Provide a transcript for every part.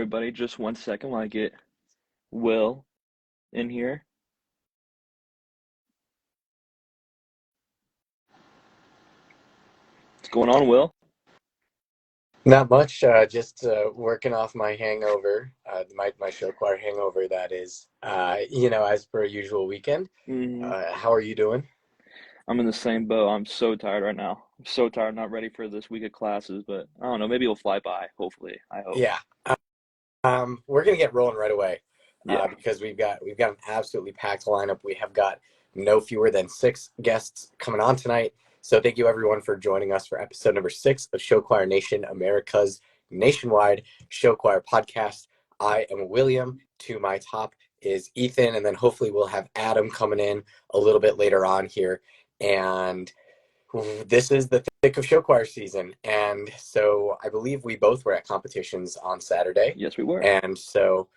everybody. Just 1 second while I get Will in here. What's going on, Will? Not much. Just working off my hangover, my show choir hangover. That is, as per usual weekend. hmm How are you doing? I'm in the same boat. I'm so tired right now. I'm so tired, not ready for this week of classes, but I don't know. Maybe it'll fly by, hopefully. I hope. Yeah. We're gonna get rolling right away, Yeah. because we've got an absolutely packed lineup. We have got no fewer than six guests coming on tonight. So thank you everyone for joining us for episode number 6 of Show Choir Nation, America's nationwide show choir podcast. I am William. To my top is Ethan, and then hopefully we'll have Adam coming in a little bit later on here. And this is the thick of show choir season, and so I believe we both were at competitions on Saturday. Yes, we were. And so,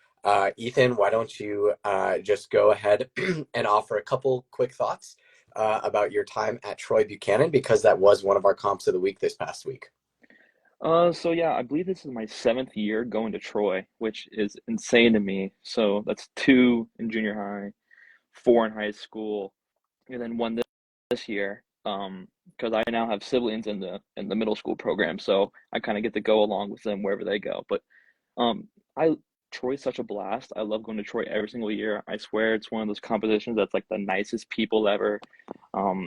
Ethan, why don't you just go ahead and offer a couple quick thoughts about your time at Troy Buchanan, because that was one of our comps of the week this past week. So yeah, I believe this is my 7th year going to Troy, which is insane to me. So that's 2 in junior high, 4 in high school, and then 1 this year. Because I now have siblings in the middle school program, so I kind of get to go along with them wherever they go. But I Troy's such a blast. I love going to Troy every single year. I swear it's one of those competitions that's like the nicest people ever. Um,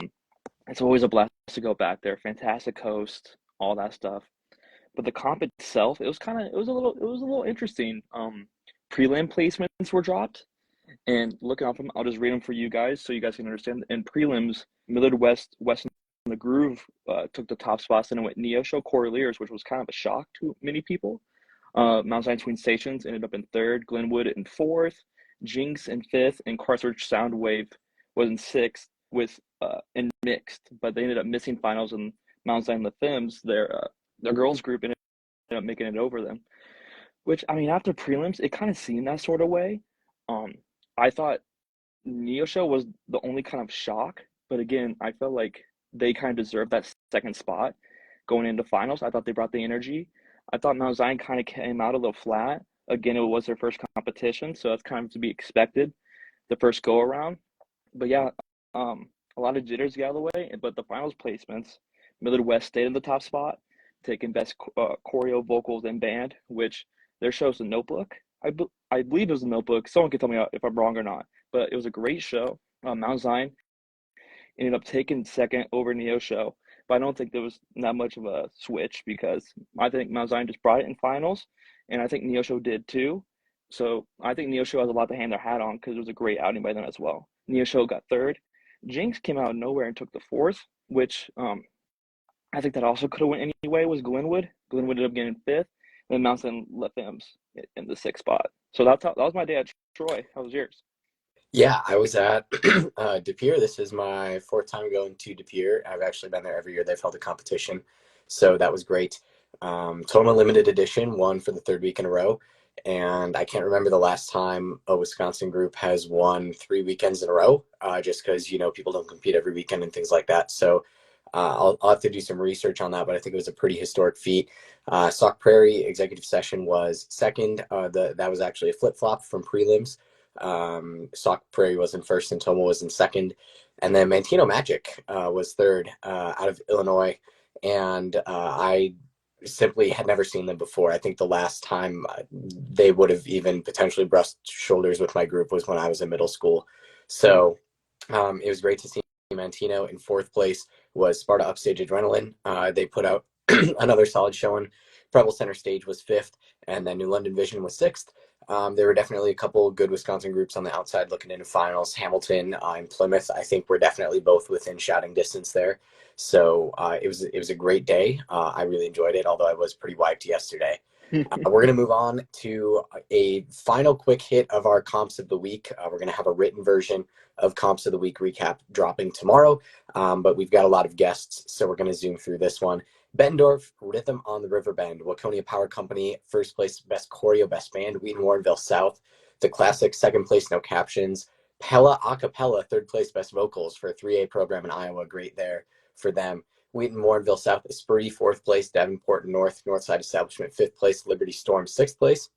it's always a blast to go back there. Fantastic host, all that stuff. But the comp itself, it was a little interesting. Prelim placements were dropped, and looking off them, I'll just read them for you guys so you guys can understand. In prelims, Millard West in the Groove took the top spots, and it went Neo Show Corliers, which was kind of a shock to many people. Mount Zion Twin Stations ended up in third, Glenwood in fourth, Jinx in fifth, and Carthage Soundwave was in sixth with in mixed, but they ended up missing finals, and Mount Zion the Femmes, their girls group ended up making it over them. Which I mean, after prelims, it kind of seemed that sort of way. Um, I thought Neo Show was the only kind of shock, but again, I felt like they kind of deserved that second spot going into finals. I thought they brought the energy. I thought Mount Zion kind of came out a little flat. Again, it was their first competition, so that's kind of to be expected, the first go around. But yeah, a lot of jitters got out of the way. But the finals placements, Millard West stayed in the top spot, taking best choreo, vocals, and band, which their show's a Notebook. I believe it was a Notebook. Someone can tell me if I'm wrong or not. But it was a great show. Mount Zion ended up taking second over Neo Show, but I don't think there was that much of a switch because I think Mount Zion just brought it in finals, and I think Neo Show did too. So I think Neo Show has a lot to hang their hat on because it was a great outing by them as well. Neo Show got third. Jinx came out of nowhere and took the fourth, which I think that also could have went anyway. Was Glenwood? Glenwood ended up getting fifth, and then Mount Zion left them in the sixth spot. So that was my day at Troy. How was yours? Yeah, I was at De Pere. This is my fourth time going to De Pere. I've actually been there every year they've held a competition, so that was great. Toma limited edition, won for the third week in a row, and I can't remember the last time a Wisconsin group has won 3 weekends in a row, just because people don't compete every weekend and things like that. So I'll have to do some research on that, but I think it was a pretty historic feat. Sauk Prairie executive session was second. That was actually a flip flop from prelims. Sauk Prairie was in first and Toma was in second. And then Mantino Magic was third out of Illinois. And I simply had never seen them before. I think the last time they would have even potentially brushed shoulders with my group was when I was in middle school. So it was great to see Mantino. In fourth place was Sparta Upstage Adrenaline. They put out another solid showing. Preble Center Stage was fifth, and then New London Vision was sixth. There were definitely a couple good Wisconsin groups on the outside looking into finals. Hamilton and Plymouth, I think, were definitely both within shouting distance there. So it was a great day. I really enjoyed it, although I was pretty wiped yesterday. We're going to move on to a final quick hit of our comps of the week. We're going to have a written version of comps of the week recap dropping tomorrow, but we've got a lot of guests, so we're going to zoom through this one. Bettendorf, Rhythm on the River Bend, Waconia Power Company, first place, best choreo, best band, Wheaton Warrenville South, the classic, second place, no captions, Pella Acapella, third place, best vocals for a 3A program in Iowa, great there for them. Wheaton Warrenville South, Esprit, fourth place, Davenport North, Northside Establishment, fifth place, Liberty Storm, sixth place.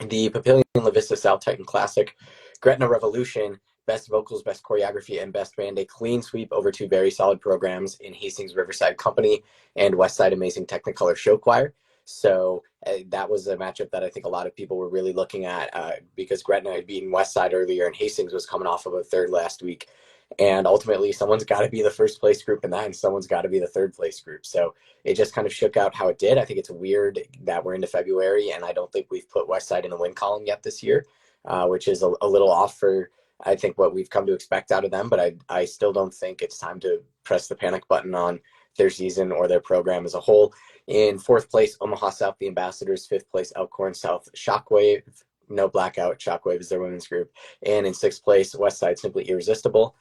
The Papillion La Vista South Titan Classic, Gretna Revolution, Best Vocals, Best Choreography, and Best Band, a clean sweep over two very solid programs in Hastings Riverside Company and Westside Amazing Technicolor Show Choir. So that was a matchup that I think a lot of people were really looking at because Gretna had beaten Westside earlier and Hastings was coming off of a third last week. And ultimately, someone's got to be the first place group in that, and someone's got to be the third place group. So it just kind of shook out how it did. I think it's weird that we're into February, and I don't think we've put Westside in the win column yet this year, which is a little off for, I think, what we've come to expect out of them. But I still don't think it's time to press the panic button on their season or their program as a whole. In fourth place, Omaha South, the Ambassadors. Fifth place, Elkhorn South, Shockwave. No blackout. Shockwave is their women's group. And in sixth place, Westside, Simply Irresistible.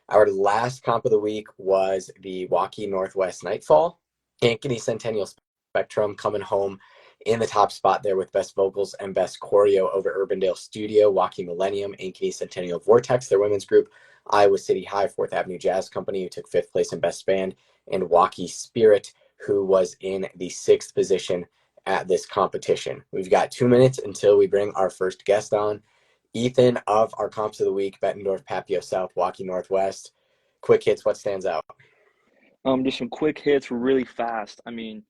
Our last comp of the week was the Waukee Northwest Nightfall. Ankeny Centennial Spectrum coming home in the top spot there with Best Vocals and Best Choreo over Urbandale Studio, Waukee Millennium, Ankeny Centennial Vortex, their women's group, Iowa City High, Fourth Avenue Jazz Company, who took fifth place in Best Band, and Waukee Spirit, who was in the sixth position at this competition. We've got 2 minutes until we bring our first guest on. Ethan, of our comps of the week, Bettendorf, Papio South, Waukee Northwest. Quick hits, what stands out? Just some quick hits really fast. I mean,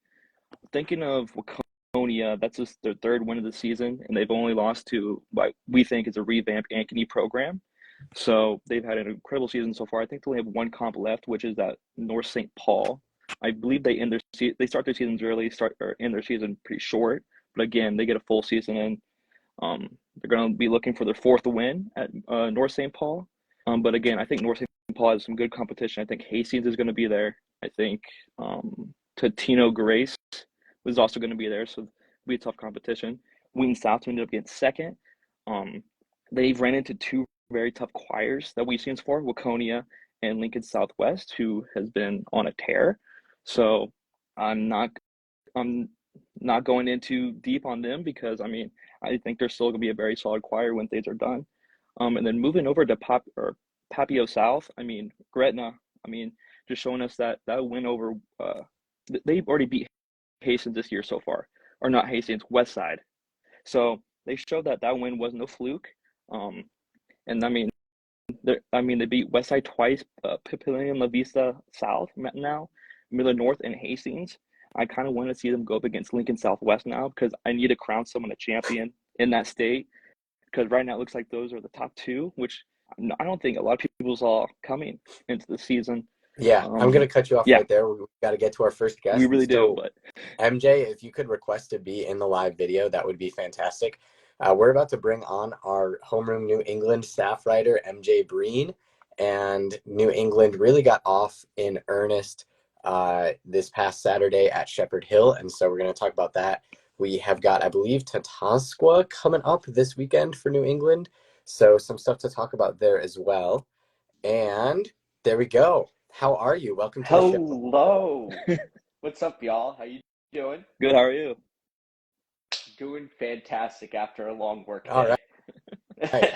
thinking of Waconia, that's just their third win of the season, and they've only lost to what we think is a revamped Ankeny program. So they've had an incredible season so far. I think they only have one comp left, which is that North St. Paul. I believe they start their seasons early, or end their season pretty short. But again, they get a full season in. They're going to be looking for their fourth win at North St. Paul. But again, I think North St. Paul has some good competition. I think Hastings is going to be there. I think Totino Grace was also going to be there, so it'll be a tough competition. Wheaton South ended up getting second. They've ran into two very tough choirs that we've seen for Waconia and Lincoln Southwest, who has been on a tear. So I'm not going into deep on them because I mean I think they're still going to be a very solid choir when things are done. And then moving over to Papio South, I mean Gretna, I mean just showing us that win over they've already beat Hastings this year so far, or not Hastings, Westside. So they showed that win wasn't a fluke. And they beat Westside twice, Papillion La Vista South now, Miller North, and Hastings. I kind of want to see them go up against Lincoln Southwest now because I need to crown someone a champion in that state. Because right now it looks like those are the top two, which I don't think a lot of people saw coming into the season. Yeah, I'm going to cut you off Yeah, right there. We've got to get to our first guest. we really do. But MJ, if you could request to be in the live video, that would be fantastic. We're about to bring on our Homeroom New England staff writer, MJ Breen. And New England really got off in earnest this past Saturday at Shepherd Hill. And so we're going to talk about that. We have got, I believe, Tatasqua coming up this weekend for New England. So some stuff to talk about there as well. And there we go. How are you? Welcome to the show. Hello. What's up, y'all? How you doing? good. How are you? Doing fantastic after a long work All day. right.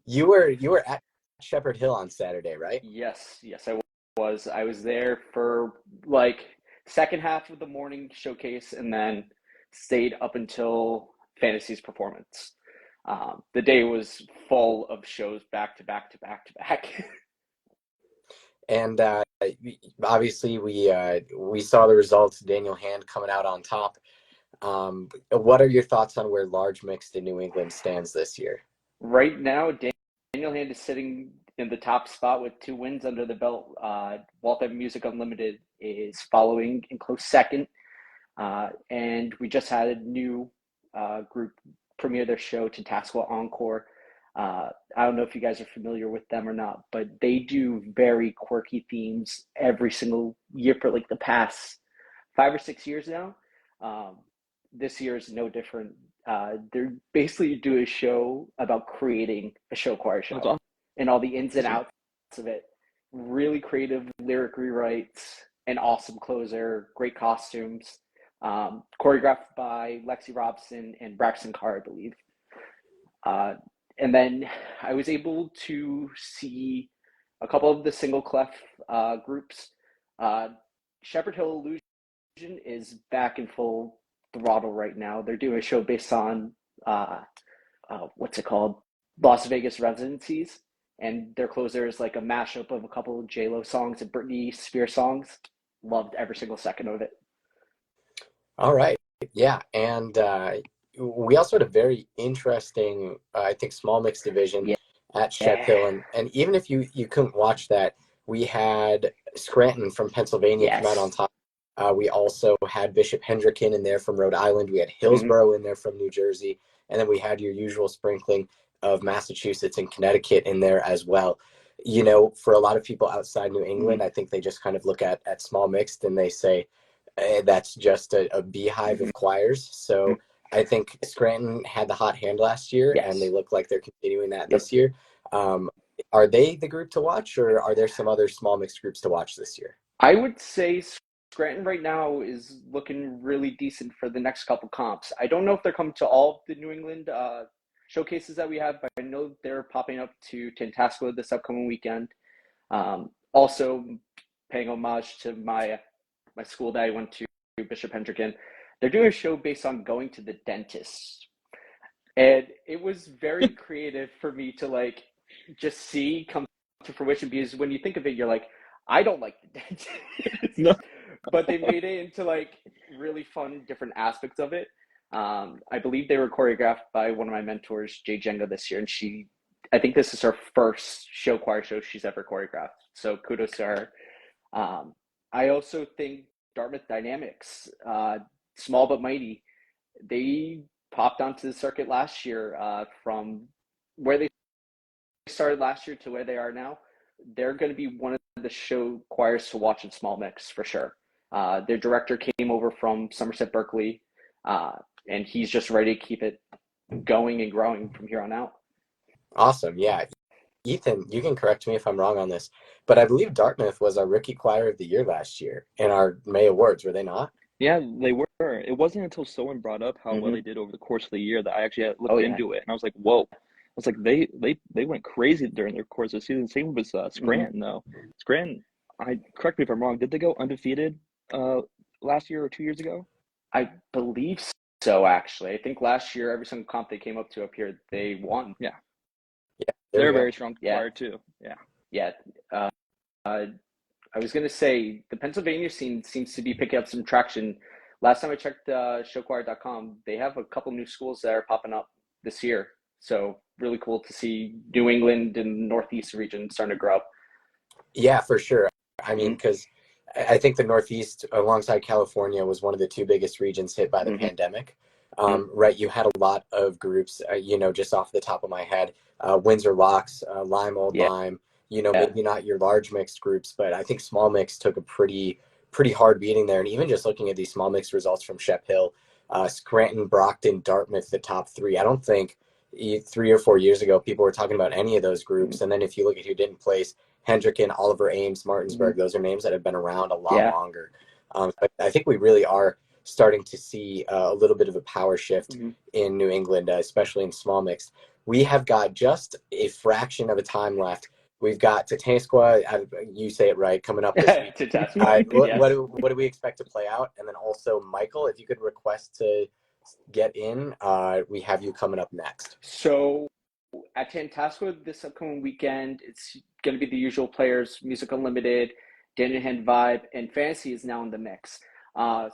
You were at Shepherd Hill on Saturday, right? Yes, I was. I was there for like second half of the morning showcase and then stayed up until Fantasy's performance. The day was full of shows back to back to back to back. And obviously we saw the results. Daniel Hand coming out on top. What are your thoughts on where large mixed in New England stands this year? Right now, Daniel Hand is sitting in the top spot with 2 wins under the belt. Waltham Music Unlimited is following in close second. And we just had a new group premiere their show, Tatasqua Encore. I don't know if you guys are familiar with them or not, but they do very quirky themes every single year for like the past 5 or 6 years now. This year is no different. They're basically do a show about creating a show choir show Awesome. and all the ins and outs of it. Really creative lyric rewrites, an awesome closer, great costumes, choreographed by Lexi Robson and Braxton Carr, I believe. And then I was able to see a couple of the single clef groups. Shepherd Hill Illusion is back in full throttle right now. They're doing a show based on what's it called? Las Vegas residencies. And their closer is like a mashup of a couple of J-Lo songs and Britney Spears songs. Loved every single second of it. All right. Yeah. And we also had a very interesting, I think, small mix division Yeah. at Shep Hill. And even if you couldn't watch that, we had Scranton from Pennsylvania come out on Yes. top. We also had Bishop Hendricken in there from Rhode Island. We had Mm-hmm. Hillsborough in there from New Jersey. And then we had your usual sprinkling of Massachusetts and Connecticut in there as well. You know, for a lot of people outside New England, Mm-hmm. I think they just kind of look at small mixed and they say, that's just a beehive Mm-hmm. of choirs. So I think Scranton had the hot hand last year, Yes. and they look like they're continuing that Yep. this year. Are they the group to watch, or are there some other small mixed groups to watch this year? I would say Scranton right now is looking really decent for the next couple comps. I don't know if they're coming to all the New England showcases that we have, but I know they're popping up to Tantasco this upcoming weekend. Also, paying homage to my school that I went to, Bishop Hendricken. They're doing a show based on going to the dentist. And it was very creative for me to like just see come to fruition, because when you think of it, you're like, I don't like the dentist. No. But they made it into like really fun different aspects of it. I believe they were choreographed by one of my mentors, Jay Jenga, this year, and I think this is her first show choir show she's ever choreographed. So kudos to her. I also think Dartmouth Dynamics, small but mighty, they popped onto the circuit last year from where they started last year to where they are now. They're going to be one of the show choirs to watch in small mix for sure. Their director came over from Somerset Berkeley, and he's just ready to keep it going and growing from here on out. Awesome. Yeah. Ethan, you can correct me if I'm wrong on this, but I believe Dartmouth was our Rookie Choir of the Year last year in our May Awards, were they not? Yeah, they were. It wasn't until someone brought up how well they did over the course of the year that I actually looked into it, and I was like, "Whoa!" I was like, "They went crazy during their course of the season." Same with Scranton, though. Scranton, correct me if I'm wrong. Did they go undefeated last year or 2 years ago? I believe so. Actually, I think last year every single comp they came up to up here, they won. Yeah. Yeah, they're a very strong choir too. Yeah. Yeah. I was going to say the Pennsylvania scene seems to be picking up some traction. Last time I checked showchoir.com, they have a couple new schools that are popping up this year. So really cool to see New England and the Northeast region starting to grow. Yeah, for sure. I mean, because I think the Northeast, alongside California, was one of the two biggest regions hit by the pandemic. Right, you had a lot of groups, just off the top of my head, Windsor Locks, Lime Old Lime, maybe not your large mixed groups, but I think small mix took a pretty hard beating there. And even just looking at these small mix results from Shep Hill, Scranton, Brockton, Dartmouth, the top three, I don't think 3 or 4 years ago people were talking about any of those groups. And then if you look at who didn't place, Hendricken, Oliver Ames, Martinsburg, those are names that have been around a lot longer. But I think we really are starting to see a little bit of a power shift in New England, especially in small mixed. We have got just a fraction of a time left. We've got Tatanqua, you say it right, coming up this week. What do we expect to play out? And then also, Michael, if you could request to get in, we have you coming up next. So at Tantasco this upcoming weekend, it's going to be the usual players, Music Unlimited, Daniel Hand Vibe, and Fantasy is now in the mix.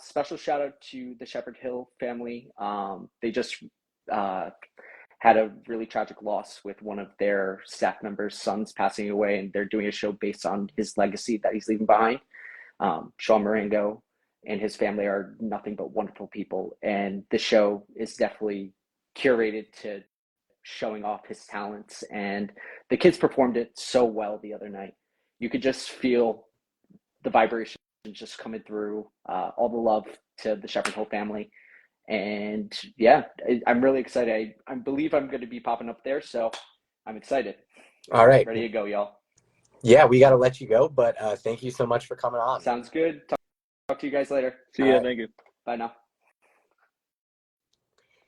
Special shout out to the Shepherd Hill family. They just had a really tragic loss with one of their staff members' sons passing away, and they're doing a show based on his legacy that he's leaving behind. Sean Marengo and his family are nothing but wonderful people, and the show is definitely curated to showing off his talents, and the kids performed it so well the other night. You could just feel the vibration just coming through, all the love to the Shepherd Hill family. And yeah, I'm really excited. I believe I'm going to be popping up there, so I'm excited. All right. Ready to go, y'all. Yeah, we got to let you go, but thank you so much for coming on. Sounds good. Talk to you guys later. See ya. Thank you. Bye now.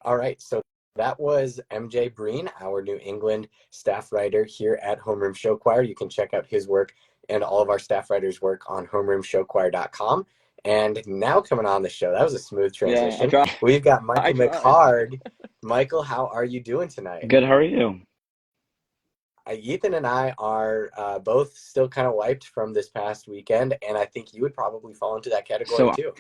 All right, so that was MJ Breen, our New England staff writer here at Homeroom Show Choir. You can check out his work and all of our staff writers' work on homeroomshowchoir.com. And now coming on the show, that was a smooth Yeah, transition. We've got I Michael tried. McHargh. Michael, how are you doing tonight? Good, how are you? Ethan and I are both still kind of wiped from this past weekend, and I think you would probably fall into that category So too.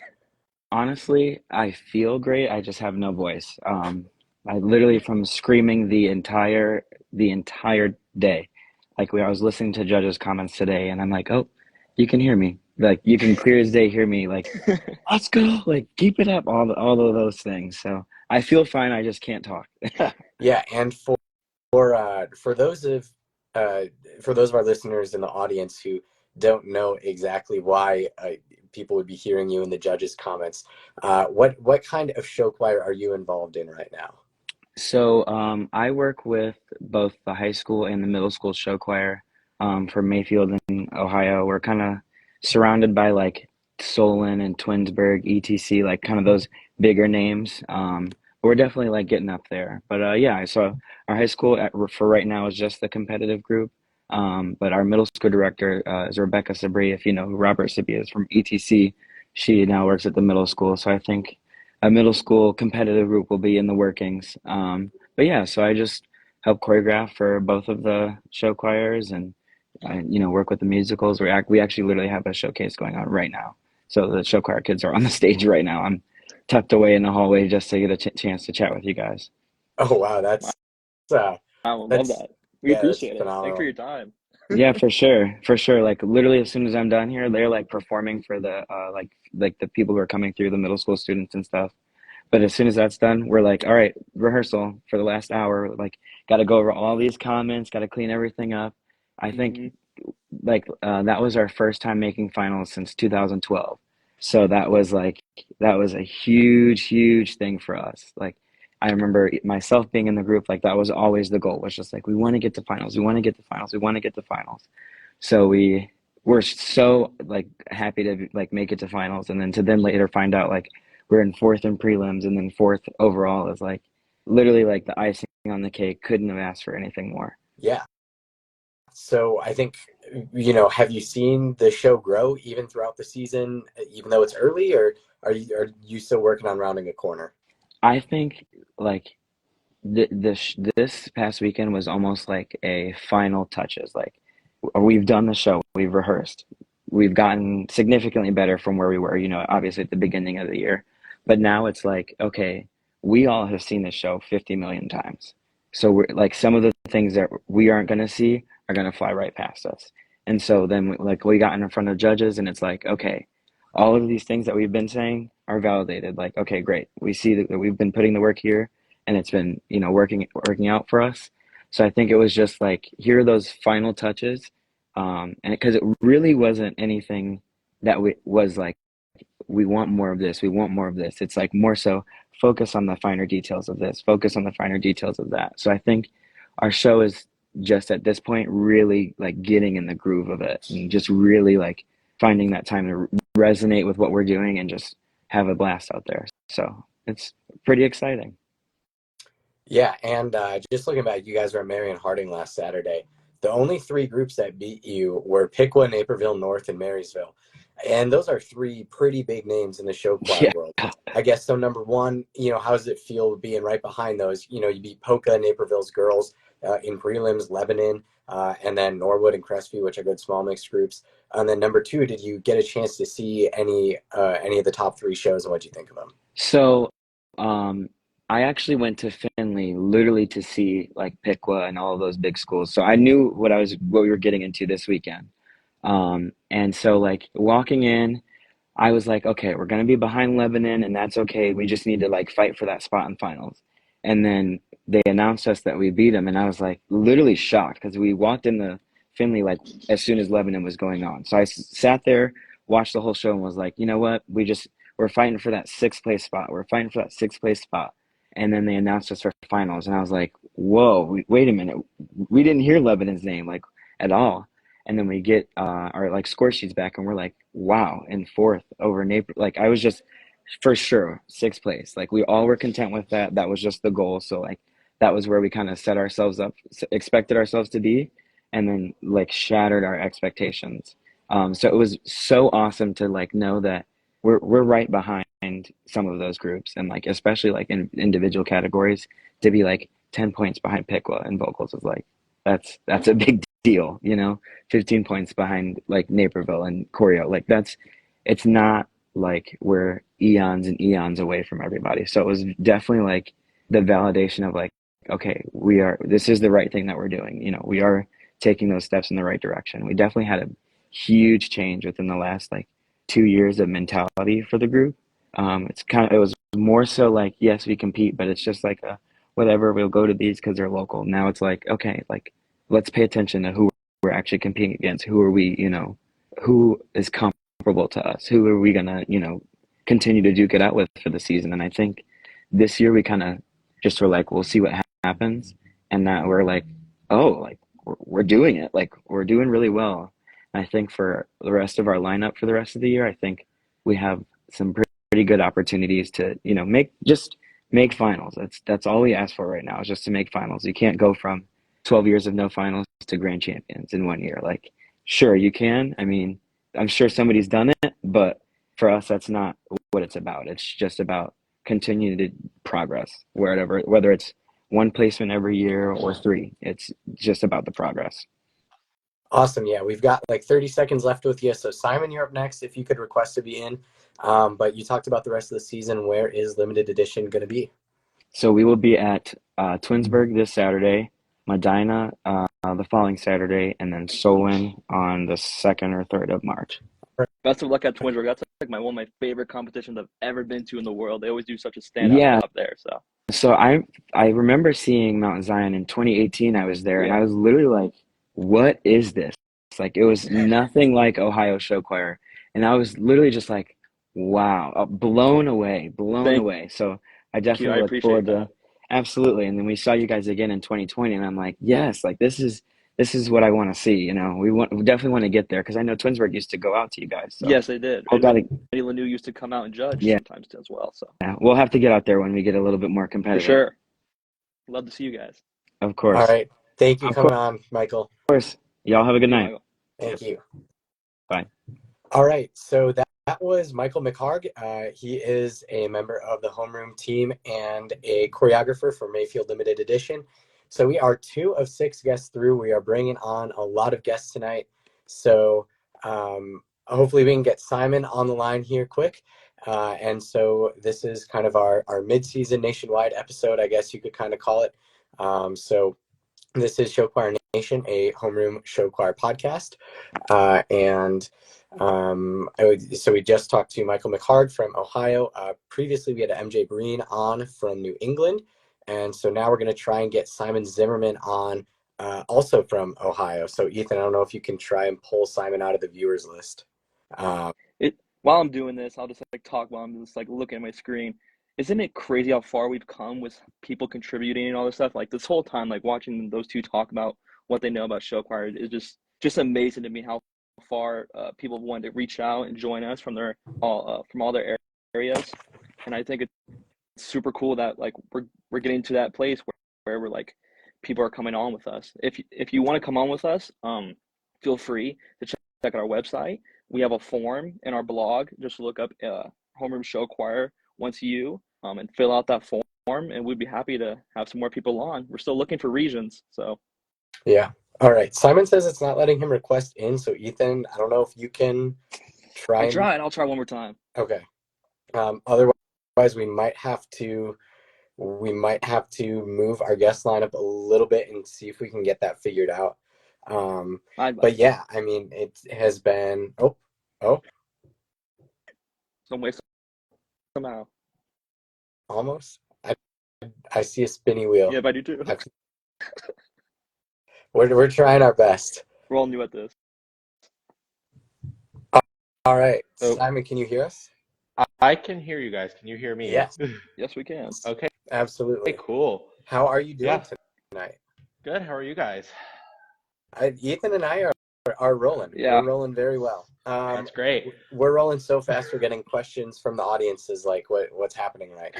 honestly, I feel great. I just have no voice. I literally from screaming the entire day. Like I was listening to judges' comments today, and I'm like, oh, you can hear me. Like you can clear as day hear me. Like let's go. Like keep it up. All of those things. So I feel fine. I just can't talk. Yeah, and for uh, for those of uh, for those of our listeners in the audience who don't know exactly why people would be hearing you in the judges' comments, what kind of show choir are you involved in right now? So I work with both the high school and the middle school show choir for Mayfield in Ohio. We're kind of surrounded by like Solon and Twinsburg, etc., like kind of those bigger names. We're definitely like getting up there. But yeah, so our high school for right now is just the competitive group. But our middle school director is Rebecca Sabri. If you know who Robert Sabri is from ETC, she now works at the middle school. So I think a middle school competitive group will be in the workings. But yeah, so I just help choreograph for both of the show choirs and work with the musicals. We actually literally have a showcase going on right now. So the show choir kids are on the stage right now. I'm tucked away in the hallway just to get a chance to chat with you guys. Oh wow, uh, I love that's that. We yeah, that's appreciate it. Thanks for phenomenal. your time. Yeah, for sure, for sure. Like literally, as soon as I'm done here, they're like performing for the like the people who are coming through, the middle school students and stuff. But as soon as that's done, we're like, all right, rehearsal for the last hour. Like, got to go over all these comments, got to clean everything up. I think Hmm. like that was our first time making finals since 2012. So that was a huge, huge thing for us. Like, I remember myself being in the group, like that was always the goal, was just like, we want to get to finals, we want to get to finals, we want to get to finals. So we were so like happy to like make it to finals, and then to then later find out like we're in fourth in prelims and then fourth overall is like literally like the icing on the cake. Couldn't have asked for anything more. Yeah. So I think, have you seen the show grow even throughout the season, even though it's early, or are you still working on rounding a corner? I think like this past weekend was almost like a final touches. Like we've done the show, we've rehearsed, we've gotten significantly better from where we were, obviously at the beginning of the year. But now it's like, okay, we all have seen this show 50 million times. So we're like some of the things that we aren't going to see are going to fly right past us. And so then like we got in front of judges and it's like, okay, all of these things that we've been saying are validated. Like, okay, great. We see that we've been putting the work here and it's been, working out for us. So I think it was just like, here are those final touches, and because it really wasn't anything that was like, we want more of this, we want more of this. It's like more so focus on the finer details of this, focus on the finer details of that. So I think our show is just at this point really like getting in the groove of it and just really like finding that time to resonate with what we're doing and just have a blast out there. So it's pretty exciting. Yeah, and just looking back, you guys were at Marion Harding last Saturday. The only three groups that beat you were Piqua, Naperville North, and Marysville. And those are three pretty big names in the show choir Yeah. world. I guess so. Number one, how does it feel being right behind those? You beat Polka, Naperville's girls in prelims, Lebanon, and then Norwood and Crestview, which are good small mixed groups. And then number two, did you get a chance to see any of the top three shows, and what do you think of them? So, um, I actually went to Finley literally to see like Piqua and all of those big schools. So I knew what we were getting into this weekend. And so like walking in, I was like, okay, we're gonna be behind Lebanon, and that's okay. We just need to like fight for that spot in finals. And then they announced us that we beat them, and I was like literally shocked because we walked in the Finley like as soon as Lebanon was going on. So I sat there, watched the whole show, and was like, you know what? We're fighting for that sixth place spot. We're fighting for that sixth place spot. And then they announced us for finals, and I was like, whoa, wait a minute. We didn't hear Lebanon's name like at all. And then we get our like score sheets back, and we're like, wow, in fourth over Napier. Like I was just for sure sixth place. Like we all were content with that. That was just the goal. So like that was where we kind of set ourselves up, expected ourselves to be, and then like shattered our expectations. So it was so awesome to like know that we're right behind some of those groups, and like especially like in individual categories, to be like 10 points behind Piqua and vocals is like that's a big deal, you know. 15 points behind like Naperville and choreo, like it's not like we're eons and eons away from everybody. So it was definitely like the validation of like, okay, this is the right thing that we're doing, you know, we are taking those steps in the right direction. We definitely had a huge change within the last like 2 years of mentality for the group. It was more so like, yes, we compete, but it's just like whatever, we'll go to these because they're local. Now it's like, okay, like let's pay attention to who we're actually competing against. Who are we, you know, who is comparable to us? Who are we gonna, you know, continue to duke it out with for the season? And I think this year we kind of just were like, we'll see what happens, and that we're like, oh, like we're doing it, like we're doing really well. And I think for the rest of our lineup for the rest of the year, I think we have some pretty good opportunities to, you know, make finals. That's all we ask for right now, is just to make finals. You can't go from 12 years of no finals to grand champions in 1 year. Like, sure, you can. I mean, I'm sure somebody's done it, but for us, that's not what it's about. It's just about continuing to progress whether it's one placement every year or three. It's just about the progress. Awesome. Yeah, we've got like 30 seconds left with you. So Simon, you're up next if you could request to be in. But you talked about the rest of the season. Where is limited edition going to be? So we will be at Twinsburg this Saturday, Medina the following Saturday, and then Solon on the 2nd or 3rd of March. Best of luck at Twinsburg. That's like one of my favorite competitions I've ever been to in the world. They always do such a standout job there. So I remember seeing Mount Zion in 2018. I was there, and I was literally like, what is this? Like, it was nothing like Ohio Show Choir. And I was literally just like, wow, blown away. So I definitely look forward to, absolutely. And then we saw you guys again in 2020, and I'm like, yes, like this is what I want to see. You know, we definitely want to get there, because I know Twinsburg used to go out to you guys. So. Yes, they did. Eddie Lanu used to come out and judge sometimes as well. So yeah, we'll have to get out there when we get a little bit more competitive. For sure. Love to see you guys. Of course. All right. Thank you for coming on, Michael. Of course. Y'all have a good night. Thank you. Bye. All right. So that was Michael McHargh. He is a member of the homeroom team and a choreographer for Mayfield Limited Edition. So we are 2 of 6 guests through. We are bringing on a lot of guests tonight. So hopefully we can get Simon on the line here quick. And so this is kind of our mid-season nationwide episode, I guess you could kind of call it. So this is Show Choir Nation, a homeroom show choir podcast. So we just talked to Michael McHargh from Ohio. Previously, we had MJ Breen on from New England. And so now we're going to try and get Simon Zimmerman on, also from Ohio. So Ethan, I don't know if you can try and pull Simon out of the viewers list. While I'm doing this, I'll just like talk while I'm just like looking at my screen. Isn't it crazy how far we've come with people contributing and all this stuff? Like this whole time, like watching those two talk about what they know about show choir is just amazing to me how far people wanted to reach out and join us from all their areas. And I think it's super cool that like we're getting to that place where we're like people are coming on with us. If you want to come on with us, feel free to check out our website. We have a form in our blog. Just look up homeroom show choir once and fill out that form, and we'd be happy to have some more people on. We're still looking for regions, so yeah. All right. Simon says it's not letting him request in. So Ethan, I don't know if you can try. I'll try one more time. Okay. Otherwise, we might have to move our guest lineup a little bit and see if we can get that figured out. But yeah, I mean, it has been. Some way somehow. Almost. I see a spinny wheel. Yeah, but I do too. We're trying our best. We're all new at this. All right. Simon, can you hear us? I can hear you guys. Can you hear me? Yes. Yes, we can. Okay. Absolutely. Okay, cool. How are you doing tonight? Good. How are you guys? Ethan and I are rolling. Yeah. We're rolling very well. That's great. We're rolling so fast. We're getting questions from the audiences like what's happening right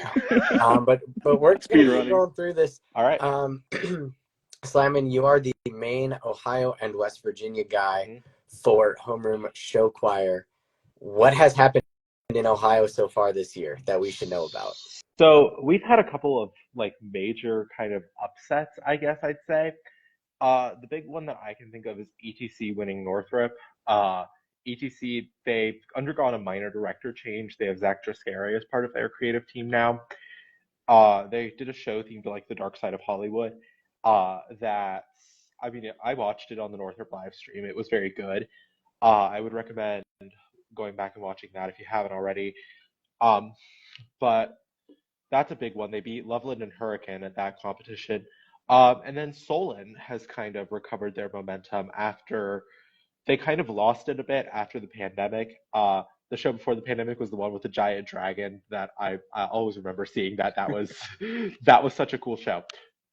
now. But we're going through this. All right. Simon, you are the main Ohio and West Virginia guy for homeroom show choir. What has happened in Ohio so far this year that we should know about? So we've had a couple of like major kind of upsets, I guess I'd say. The big one that I can think of is ETC winning Northrop. ETC, they've undergone a minor director change. They have Zach Driscari as part of their creative team now. They did a show themed to like the dark side of Hollywood. That I mean, I watched it on the Northrop live stream. It was very good. I would recommend going back and watching that if you haven't already. Um, but that's a big one. They beat Loveland and Hurricane at that competition. And then Solon has kind of recovered their momentum after they kind of lost it a bit after the pandemic. The show before the pandemic was the one with the giant dragon that I always remember seeing that. That was that was such a cool show.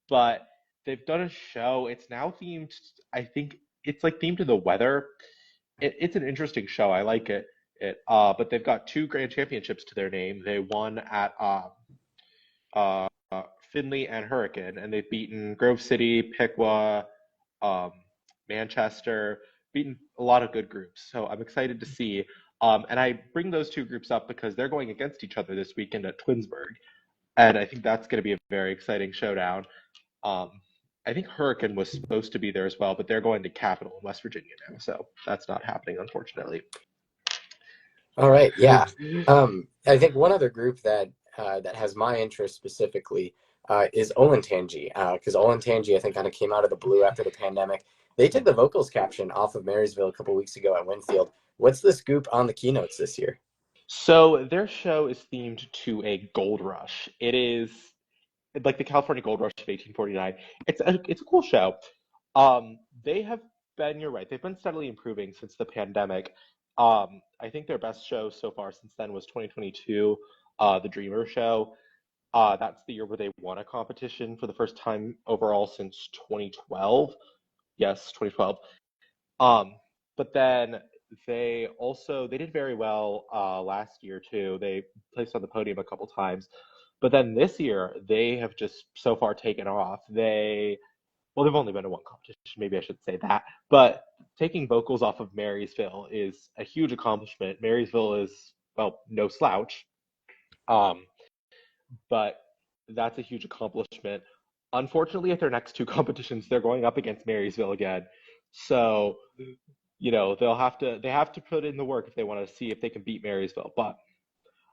But they've done a show. It's now themed. I think it's like themed to the weather. It's an interesting show. I like it. But they've got 2 grand championships to their name. They won at uh, Findlay and Hurricane, and they've beaten Grove City, Piqua, um, Manchester, beaten a lot of good groups. So I'm excited to see. And I bring those 2 groups up because they're going against each other this weekend at Twinsburg, and I think that's going to be a very exciting showdown. Um, I think Hurricane was supposed to be there as well, but they're going to Capital in West Virginia now, so that's not happening, unfortunately. All right, yeah. I think one other group that that has my interest specifically is Olentangy, because Olentangy I think kind of came out of the blue after the pandemic. They took the vocals caption off of Marysville a couple weeks ago at Winfield. What's the scoop on the keynotes this year? So their show is themed to a gold rush. It is like the California Gold Rush of 1849. It's a cool show. They have been, you're right, they've been steadily improving since the pandemic. I think their best show so far since then was 2022, the Dreamer Show. That's the year where they won a competition for the first time overall since 2012. Yes, 2012. But then they did very well last year too. They placed on the podium a couple times. But then this year they have just so far taken off. They've only been to one competition, maybe I should say that. But taking vocals off of Marysville is a huge accomplishment. Marysville is, well, no slouch. Um, but that's a huge accomplishment. Unfortunately, at their next 2 competitions, they're going up against Marysville again. So, they have to put in the work if they want to see if they can beat Marysville. But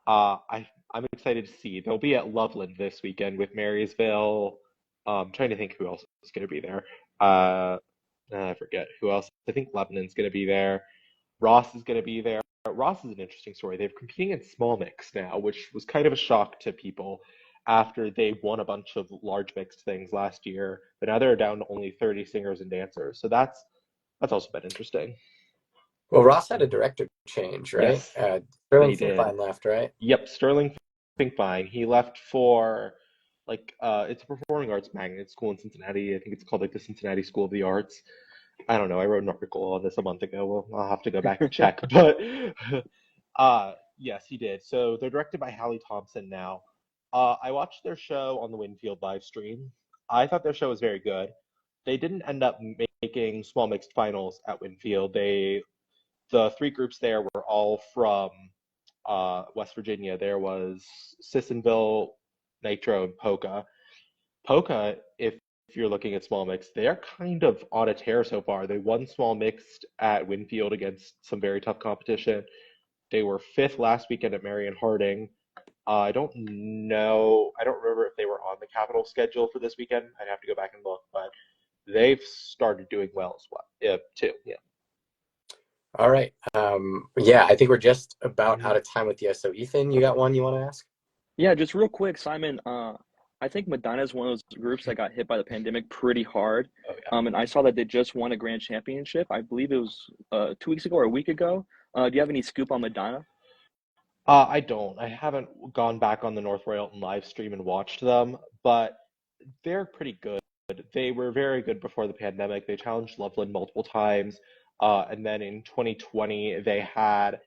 I'm excited to see. They'll be at Loveland this weekend with Marysville. Trying to think who else is going to be there. I forget who else. I think Lebanon's going to be there. Ross is going to be there. Ross is an interesting story. They're competing in small mix now, which was kind of a shock to people after they won a bunch of large mixed things last year. But now they're down to only 30 singers and dancers. So that's also been interesting. Well, Ross had a director change, right? Yes, Sterling they did. Finkbein left, right? Yep, Sterling Finkbein. He left for it's a performing arts magnet school in Cincinnati. I think it's called like the Cincinnati School of the Arts. I don't know. I wrote an article on this a month ago. Well, I'll have to go back and check. But yes, he did. So they're directed by Hallie Thompson now. I watched their show on the Winfield live stream. I thought their show was very good. They didn't end up making small mixed finals at Winfield. The 3 groups there were all from West Virginia. There was Sissonville, Nitro, and Polka. Polka, if you're looking at small mix, they're kind of on a tear so far. They won small mixed at Winfield against some very tough competition. They were 5th last weekend at Marion Harding. I don't remember if they were on the Capital schedule for this weekend. I'd have to go back and look, but they've started doing well as well, too. Yeah. All right. Yeah, I think we're just about out of time with you. So, Ethan, you got one you want to ask? Yeah, just real quick, Simon. I think Medina is one of those groups that got hit by the pandemic pretty hard. Oh, yeah. And I saw that they just won a grand championship. I believe it was 2 weeks ago or a week ago. Do you have any scoop on Medina? I don't. I haven't gone back on the North Royalton live stream and watched them, but they're pretty good. They were very good before the pandemic. They challenged Loveland multiple times. And then in 2020, they had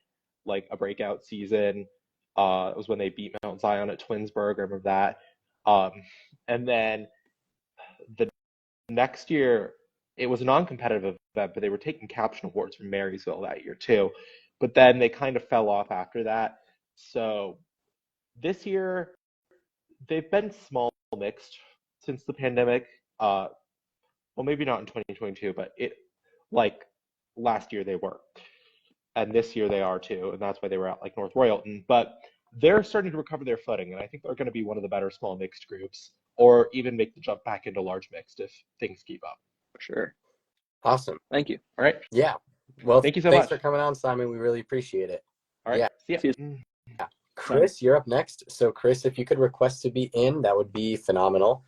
like a breakout season. It was when they beat Mount Zion at Twinsburg. I remember that. And then the next year, it was a non-competitive event, but they were taking caption awards from Marysville that year too. But then they kind of fell off after that. So this year, they've been small mixed since the pandemic. Well, maybe not in 2022, but like last year they were. And this year they are too, and that's why they were at like North Royalton. But they're starting to recover their footing, and I think they're going to be one of the better small mixed groups, or even make the jump back into large mixed if things keep up. For sure. Awesome. Thank you. All right. Yeah. Well, Thank you so thanks much. for coming on, Simon. We really appreciate it. All right. Yeah. See ya. See you. Yeah. Chris, you're up next. So, Chris, if you could request to be in, that would be phenomenal.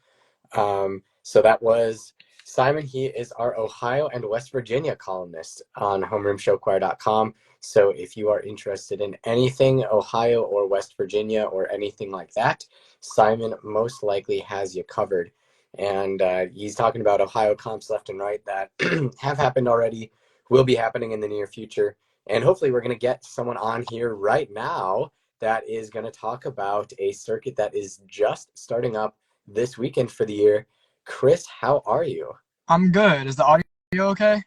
So that was Simon. He is our Ohio and West Virginia columnist on homeroomshowchoir.com. So if you are interested in anything Ohio or West Virginia or anything like that, Simon most likely has you covered. And he's talking about Ohio comps left and right that have happened already, will be happening in the near future. And hopefully we're going to get someone on here right now that is going to talk about a circuit that is just starting up this weekend for the year. Chris, how are you? I'm good. Is the audio okay?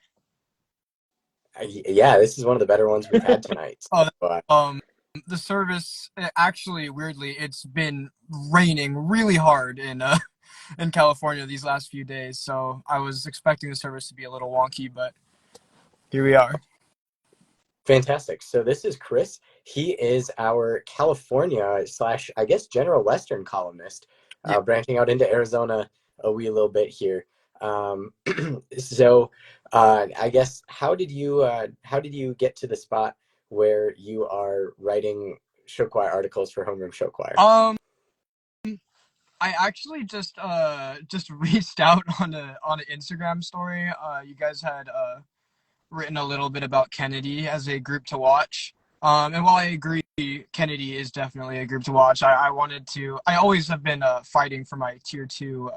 Yeah, this is one of the better ones we've had tonight. The service, actually, weirdly, it's been raining really hard in California these last few days, so I was expecting the service to be a little wonky, but here we are. Fantastic. So this is Chris. He is our California / I guess General Western columnist, branching out into Arizona a wee little bit here. So I guess how did you get to the spot where you are writing show choir articles for Homeroom Show Choir? I actually just reached out on an Instagram story. You guys had written a little bit about Kennedy as a group to watch. And while I agree, Kennedy is definitely a group to watch, I always have been fighting for my tier 2,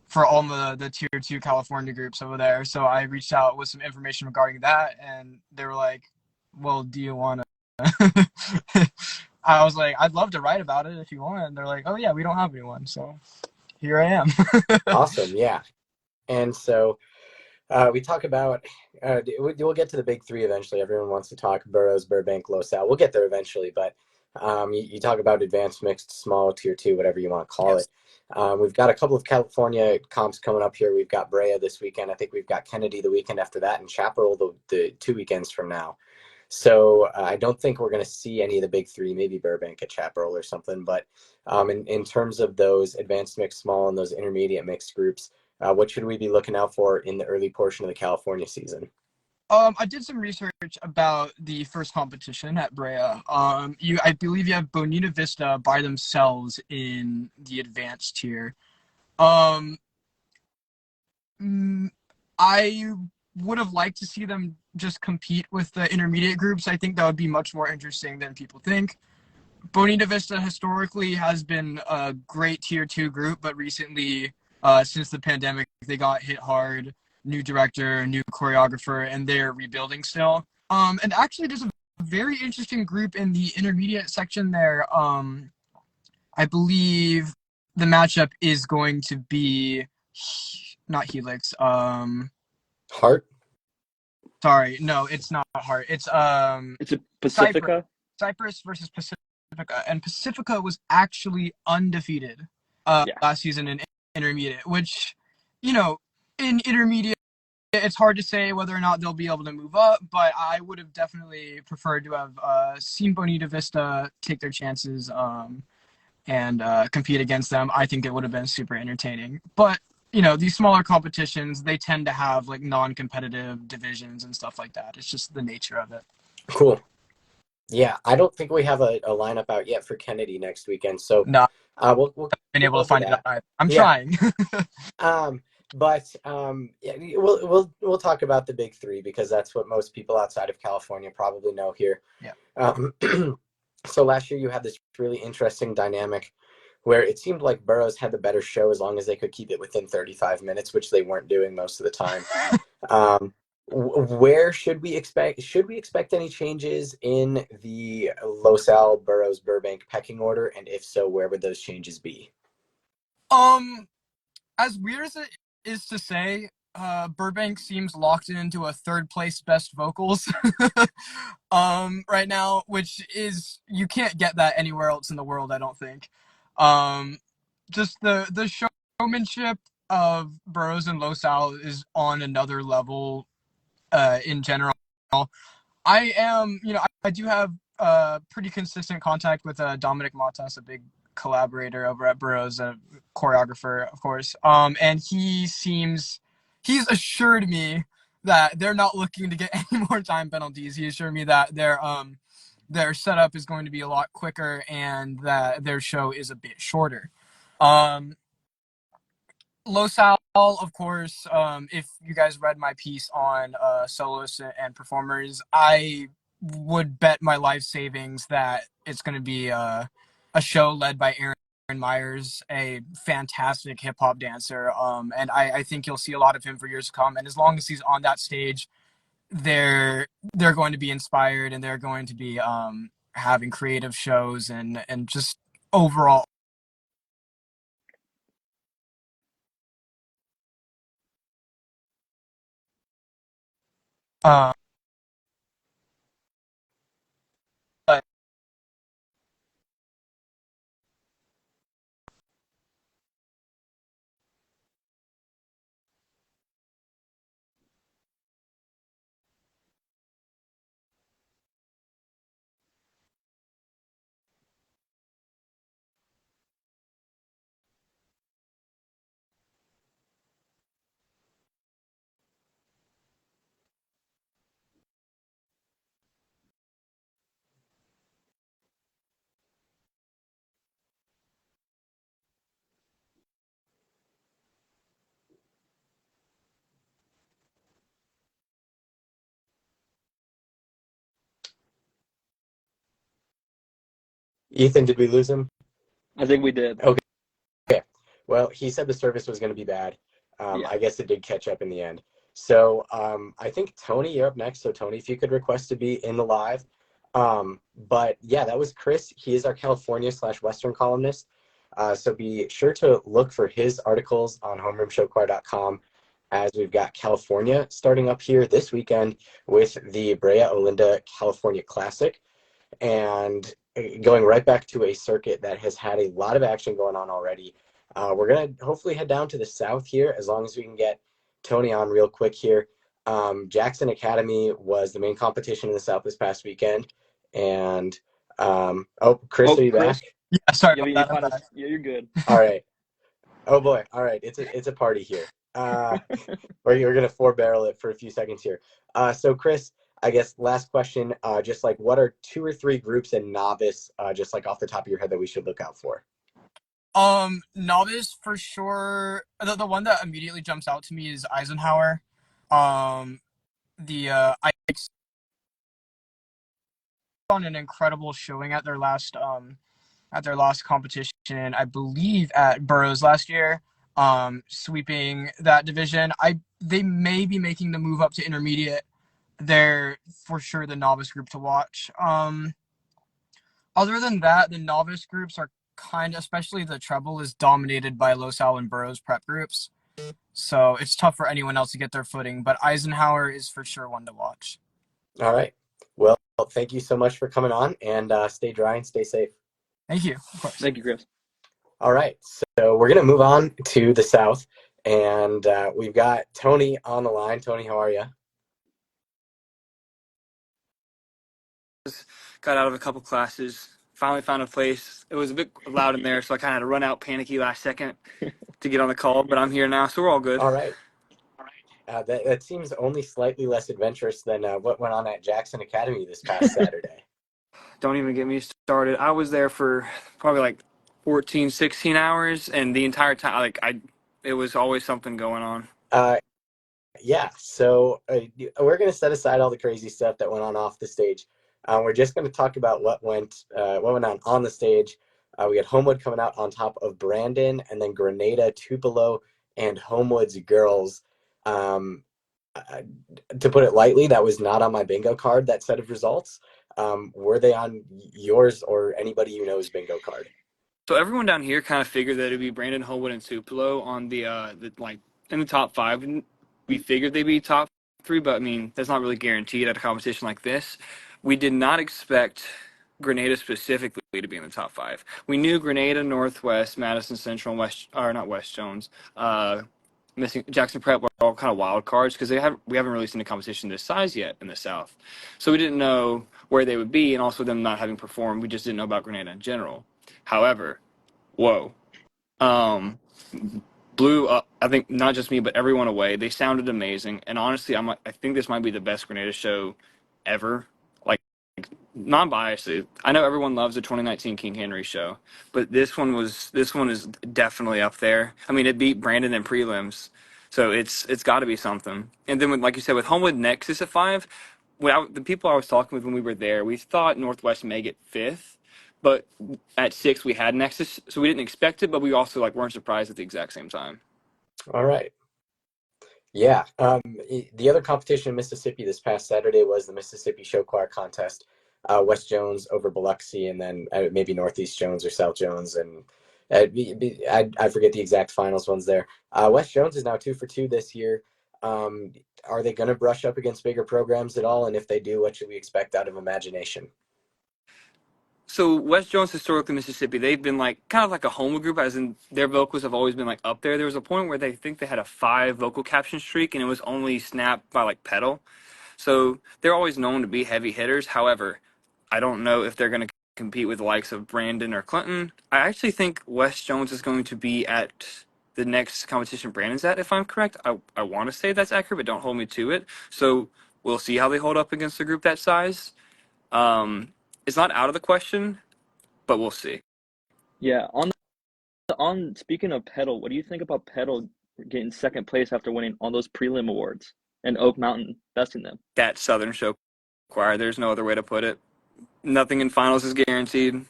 for all the tier 2 California groups over there. So I reached out with some information regarding that, and they were like, well, do you want to? I was like, I'd love to write about it if you want. And they're like, oh yeah, we don't have anyone. So here I am. Awesome. Yeah. And so we talk about, we'll get to the big three eventually. Everyone wants to talk Burroughs, Burbank, Los Al. We'll get there eventually, but you talk about advanced, mixed, small, tier 2, whatever you want to call it. We've got a couple of California comps coming up here. We've got Brea this weekend. I think we've got Kennedy the weekend after that, and Chaparral the 2 weekends from now. So I don't think we're going to see any of the big three, maybe Burbank at Chaparral or something. But in terms of those advanced mixed, small, and those intermediate mixed groups, what should we be looking out for in the early portion of the California season? I did some research about the first competition at Brea. I believe you have Bonita Vista by themselves in the advanced tier. I would have liked to see them just compete with the intermediate groups. I think that would be much more interesting than people think. Bonita Vista historically has been a great tier 2 group, but recently, since the pandemic, they got hit hard. New director, new choreographer, and they're rebuilding still. And actually, there's a very interesting group in the intermediate section there. I believe the matchup is going to be not Helix. Heart? Sorry, no, it's not Heart. It's a Pacifica. Cypress versus Pacifica, and Pacifica was actually undefeated last season in intermediate, which, in intermediate, it's hard to say whether or not they'll be able to move up, but I would have definitely preferred to have seen Bonita Vista take their chances and compete against them. I think it would have been super entertaining. But, these smaller competitions, they tend to have like non-competitive divisions and stuff like that. It's just the nature of it. Cool. Yeah, I don't think we have a lineup out yet for Kennedy next weekend. So no, we'll been able to find it out. I'm trying. But we'll talk about the big three because that's what most people outside of California probably know here. Yeah. So last year you had this really interesting dynamic where it seemed like Burroughs had the better show as long as they could keep it within 35 minutes, which they weren't doing most of the time. Where should we expect any changes in the Los Al, Burroughs, Burbank pecking order? And if so, where would those changes be? As weird as it is to say, Burbank seems locked into a third place best vocals right now, which is you can't get that anywhere else in the world, I don't think. Um, just the showmanship of Burroughs and Los Al is on another level in general. I am, I do have pretty consistent contact with Dominic Matas, a big collaborator over at Burroughs, a choreographer, of course. And he's assured me that they're not looking to get any more time penalties. He assured me that their setup is going to be a lot quicker and that their show is a bit shorter. Los Al, of course, if you guys read my piece on soloists and performers, I would bet my life savings that it's going to be a show led by Aaron Myers, a fantastic hip hop dancer. And I think you'll see a lot of him for years to come. And as long as he's on that stage, they're going to be inspired and they're going to be having creative shows and just overall. Uh, Ethan, did we lose him? I think we did. Okay. Well, he said the service was going to be bad. Yeah. I guess it did catch up in the end. So I think, Tony, you're up next. So, Tony, if you could request to be in the live. But yeah, that was Chris. He is our California/Western columnist. So be sure to look for his articles on homeroomshowchoir.com, as we've got California starting up here this weekend with the Brea Olinda California Classic, and going right back to a circuit that has had a lot of action going on already. We're going to hopefully head down to the south here, as long as we can get Tony on real quick here. Jackson Academy was the main competition in the south this past weekend. And Chris, are you Chris? back? Yeah, sorry Yeah, about that. yeah, you're good. All right. Oh boy. All right. It's a party here. Or you're gonna four-barrel it for a few seconds here. So Chris, I guess last question, just like what are 2 or 3 groups in novice, just like off the top of your head, that we should look out for? Novice for sure. The one that immediately jumps out to me is Eisenhower. I on an incredible showing at their last competition, I believe at Burroughs last year, sweeping that division. They may be making the move up to intermediate. They're for sure the novice group to watch. Other than that, the novice groups are kind of, especially the treble, is dominated by Los Al and Burroughs prep groups. So it's tough for anyone else to get their footing, but Eisenhower is for sure one to watch. All right. Well, thank you so much for coming on, and stay dry and stay safe. Thank you. Of course. Thank you, Chris. All right. So we're going to move on to the south, and we've got Tony on the line. Tony, how are you? Got out of a couple classes, finally found a place. It was a bit loud in there, so I kind of had to run out panicky last second to get on the call, but I'm here now, so we're all good. All right. That seems only slightly less adventurous than what went on at Jackson Academy this past Saturday. Don't even get me started. I was there for probably like 14, 16 hours, and the entire time, it was always something going on. Yeah, so we're going to set aside all the crazy stuff that went on off the stage. We're just going to talk about what went on the stage. We had Homewood coming out on top of Brandon, and then Grenada, Tupelo, and Homewood's girls. To put it lightly, that was not on my bingo card, that set of results. Were they on yours or anybody you know's bingo card? So everyone down here kind of figured that it'd be Brandon, Homewood, and Tupelo on the in the top 5. we figured they'd be top 3, but I mean that's not really guaranteed at a competition like this. We did not expect Grenada specifically to be in the top 5. We knew Grenada, Northwest, Madison Central, and West, or not West Jones, missing Jackson Prep were all kind of wild cards because we haven't really seen a competition this size yet in the South, so we didn't know where they would be, and also them not having performed, we just didn't know about Grenada in general. However, whoa, um, blew up. I think not just me, but everyone away. They sounded amazing, and honestly, I think this might be the best Grenada show ever. Like non-biased, I know everyone loves the 2019 King Henry show, but this one is definitely up there. I mean, it beat Brandon in prelims, so it's got to be something. And then, like you said, with Homewood Nexus at 5, the people I was talking with when we were there, we thought Northwest may get 5th, but at 6 we had Nexus, so we didn't expect it, but we also weren't surprised at the exact same time. All right. Yeah. The other competition in Mississippi this past Saturday was the Mississippi Show Choir Contest. West Jones over Biloxi, and then maybe Northeast Jones or South Jones, and I forget the exact finals ones there. West Jones is now 2 for 2 this year. Are they going to brush up against bigger programs at all? And if they do, what should we expect out of Imagination? So West Jones, historically Mississippi, they've been kind of like a Holeman group, as in their vocals have always been up there. There was a point where they had a 5 vocal caption streak, and it was only snapped by pedal. So they're always known to be heavy hitters. However, I don't know if they're going to compete with the likes of Brandon or Clinton. I actually think West Jones is going to be at the next competition Brandon's at, if I'm correct. I want to say that's accurate, but don't hold me to it. So we'll see how they hold up against a group that size. It's not out of the question, but we'll see. Yeah, on speaking of Pedal, what do you think about Pedal getting second place after winning all those prelim awards and Oak Mountain besting them? That Southern Show Choir, there's no other way to put it. Nothing in finals is guaranteed.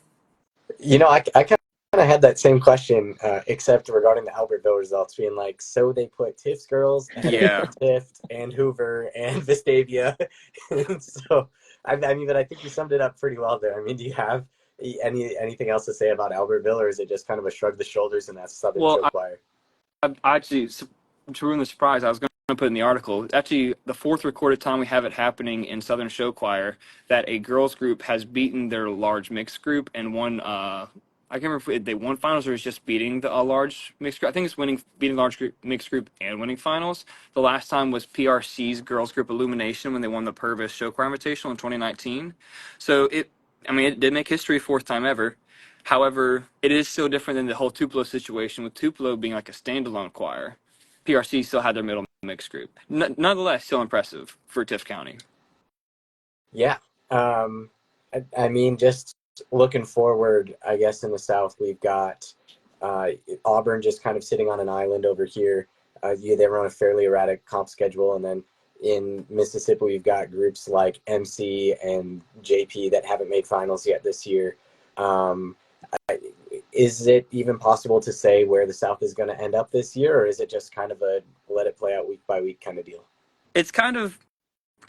I kind of had that same question, except regarding the Albertville results, being so they put Tiff's girls ahead of Tiff and Hoover and Vestavia. So, I mean, but I think you summed it up pretty well there. I mean, do you have anything else to say about Albertville, or is it just kind of a shrug the shoulders and that's Southern Show Choir? I actually, to ruin the surprise, I was going to put in the article. Actually, the 4th recorded time we have it happening in Southern Show Choir that a girls group has beaten their large mixed group and won. I can't remember if they won finals or is just beating the large mixed group. I think it's beating large group, mixed group and winning finals. The last time was PRC's girls group Illumination when they won the Purvis Show Choir Invitational in 2019. So it did make history, 4th time ever. However, it is still different than the whole Tupelo situation, with Tupelo being a standalone choir. PRC still had their middle mixed group. Nonetheless, still impressive for Tift County. Yeah. I mean, just looking forward, I guess in the South, we've got Auburn just kind of sitting on an island over here. They run a fairly erratic comp schedule. And then in Mississippi, we've got groups like MC and JP that haven't made finals yet this year. Is it even possible to say where the South is going to end up this year, or is it just kind of a let it play out week by week kind of deal? It's kind of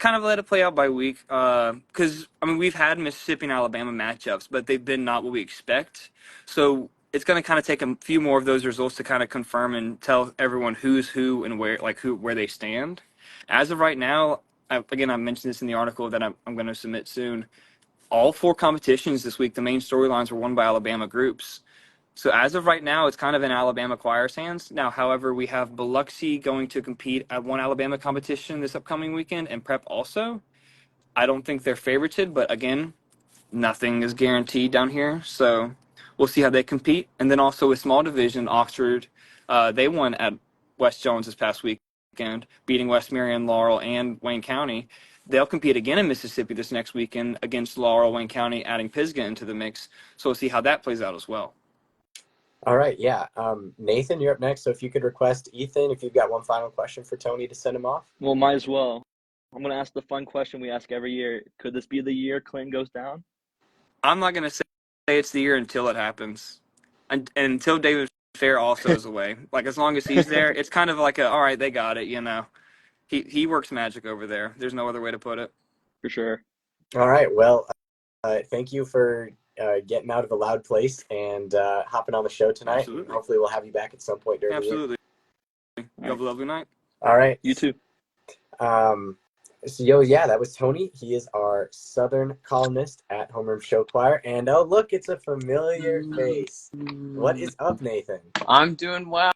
let it play out by week, because we've had Mississippi and Alabama matchups, but they've been not what we expect. So it's going to kind of take a few more of those results to kind of confirm and tell everyone who's who and where they stand. As of right now, I mentioned this in the article that I'm going to submit soon. All 4 competitions this week, the main storylines were won by Alabama groups. So as of right now, it's kind of in Alabama choir's hands. Now, however, we have Biloxi going to compete at one Alabama competition this upcoming weekend, and Prep also. I don't think they're favorited, but again, nothing is guaranteed down here. So we'll see how they compete. And then also with small division, Oxford, they won at West Jones this past weekend, beating West Marion, Laurel, and Wayne County. They'll compete again in Mississippi this next weekend against Laurel, Wayne County, adding Pisgah into the mix. So we'll see how that plays out as well. All right, yeah. Nathan, you're up next. So if you could request Ethan, if you've got one final question for Tony to send him off. Well, might as well. I'm going to ask the fun question we ask every year. Could this be the year Clinton goes down? I'm not going to say it's the year until it happens. And until David Fair also is away. As long as he's there, it's kind of all right, they got it, He works magic over there. There's no other way to put it. For sure. All right, well, thank you for getting out of a loud place and hopping on the show tonight. Absolutely. Hopefully we'll have you back at some point during the year. Absolutely. You have a lovely night. All right. You too. So, yeah, that was Tony. He is our Southern columnist at Homeroom Show Choir. And oh, look, it's a familiar face. What is up, Nathan? I'm doing well.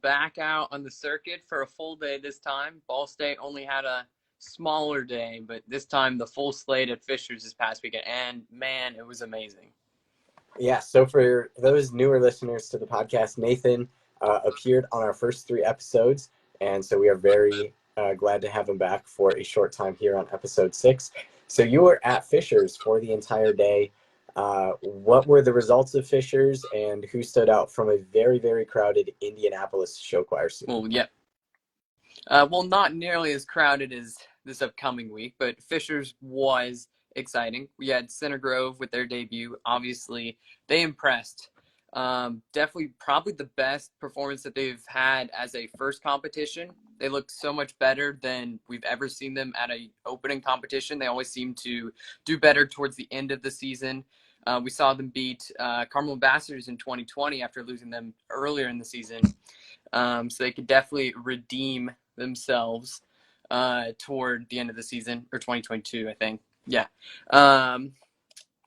Back out on the circuit for a full day this time. Ball State only had a smaller day, but this time the full slate at Fishers this past weekend. And man, it was amazing. Yeah, so for those newer listeners to the podcast, Nathan appeared on our first 3 episodes. And so we are very glad to have him back for a short time here on episode 6. So you were at Fishers for the entire day. What were the results of Fishers, and who stood out from a very, very crowded Indianapolis show choir scene? Well, yeah. Well, not nearly as crowded as this upcoming week, but Fishers was exciting. We had Center Grove with their debut. Obviously, they impressed. Definitely probably the best performance that they've had as a first competition. They looked so much better than we've ever seen them at a opening competition. They always seem to do better towards the end of the season. We saw them beat Carmel Ambassadors in 2020 after losing them earlier in the season. So they could definitely redeem themselves toward the end of the season, or 2022, I think. Yeah.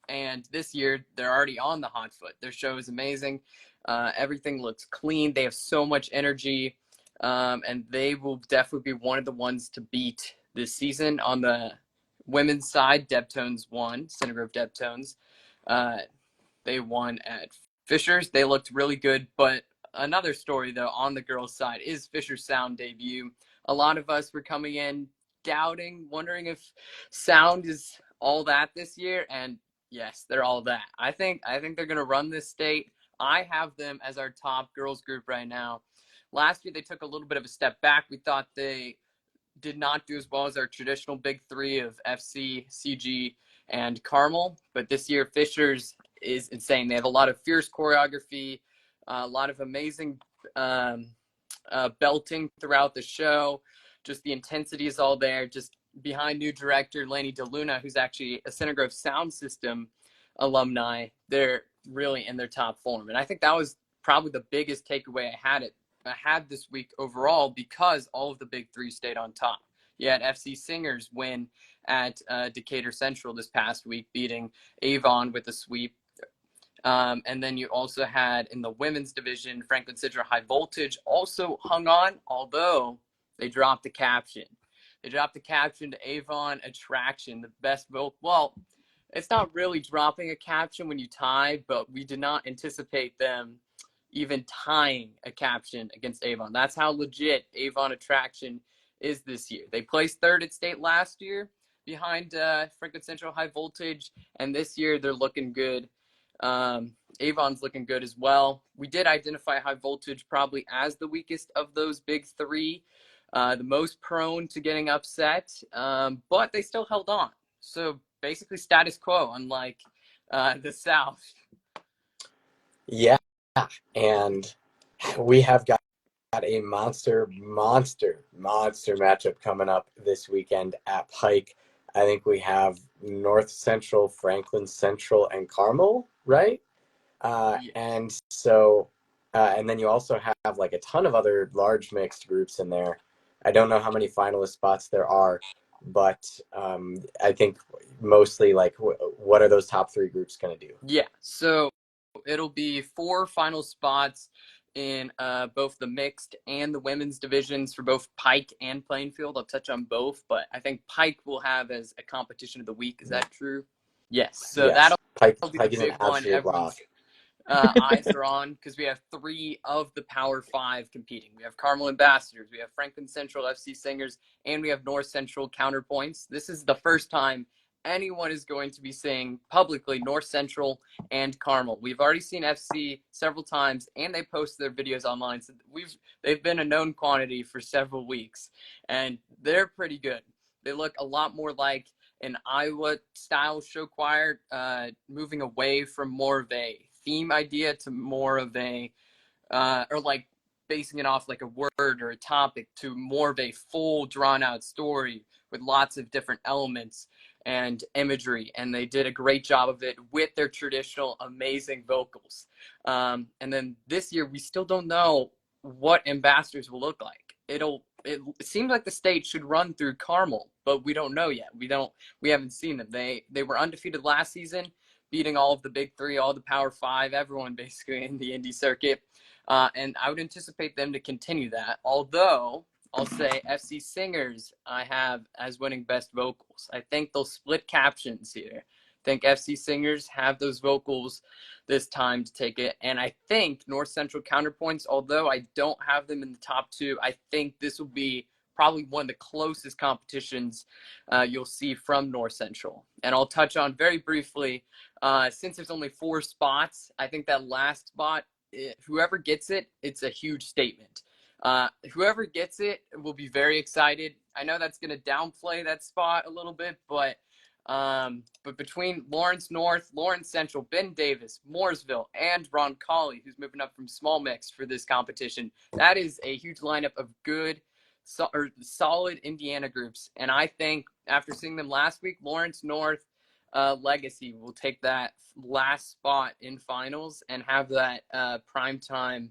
And this year, they're already on the hot foot. Their show is amazing. Everything looks clean. They have so much energy. And they will definitely be one of the ones to beat this season. On the women's side, Debtones won, Center Grove Debtones. They won at Fishers. They looked really good. But another story, though, on the girls' side is Fishers' Sound debut. A lot of us were coming in doubting, wondering if Sound is all that this year. And yes, they're all that. I think they're going to run this state. I have them as our top girls group right now. Last year, they took a little bit of a step back. We thought they did not do as well as our traditional big 3 of FC, CG, and Carmel. But this year, Fishers is insane. They have a lot of fierce choreography, a lot of amazing belting throughout the show. Just the intensity is all there. Just behind new director Laney DeLuna, who's actually a Center Grove Sound System alumni, they're really in their top form. And I think that was probably the biggest takeaway I had this week overall, because all of the big 3 stayed on top. You had FC Singers win at Decatur Central this past week, beating Avon with a sweep. And then you also had in the women's division, Franklin Sidra High Voltage also hung on, although they dropped the caption. They dropped the caption to Avon Attraction, the best vote. Well, it's not really dropping a caption when you tie, but we did not anticipate them even tying a caption against Avon. That's how legit Avon Attraction is this year. They placed 3rd at state last year behind Franklin Central High Voltage, and this year they're looking good. Avon's looking good as well. We did identify High Voltage probably as the weakest of those big 3, the most prone to getting upset, but they still held on. So basically status quo, unlike the South. Yeah, and we have got a monster matchup coming up this weekend at Pike. I think we have North Central, Franklin Central, and Carmel, right? Yes. And so, and then you also have like a ton of other large mixed groups in there. I don't know how many finalist spots there are, but I think mostly like what are those top 3 groups going to do? Yeah, so it'll be 4 final spots in both the mixed and the women's divisions for both Pike and Plainfield. I'll touch on both, but I think Pike will have as a competition of the week. Is that true? Yes. So yes. that'll Pike be is the an big one. absolute Everyone's lock. eyes are on, because we have 3 of the Power 5 competing. We have Carmel Ambassadors, we have Franklin Central FC Singers, and we have North Central Counterpoints. This is the first time anyone is going to be saying publicly North Central and Carmel. We've already seen FC several times, and they post their videos online. So they've been a known quantity for several weeks, and they're pretty good. They look a lot more like an Iowa-style show choir, moving away from more of a theme idea to more of a, or like basing it off like a word or a topic to more of a full drawn-out story with lots of different elements and imagery, and they did a great job of it with their traditional amazing vocals. And then this year, we still don't know what Ambassadors will look like. It'll it seems like the state should run through Carmel, but we don't know yet. We haven't seen them. They were undefeated last season, beating all of the big three, all the Power Five, everyone basically in the Indy circuit. And I would anticipate them to continue that. Although I'll say FC Singers I have as winning best vocals. I think they'll split captions here. I think FC Singers have those vocals this time to take it. And I think North Central Counterpoints, although I don't have them in the top two, I think this will be probably one of the closest competitions you'll see from North Central. And I'll touch on very briefly, since there's only 4 spots, I think that last spot, whoever gets it, it's a huge statement. Whoever gets it will be very excited. I know that's going to downplay that spot a little bit, but between Lawrence North, Lawrence Central, Ben Davis, Mooresville, and Ron Colley, who's moving up from small mix for this competition, that is a huge lineup of good, solid Indiana groups. And I think after seeing them last week, Lawrence North Legacy will take that last spot in finals and have that primetime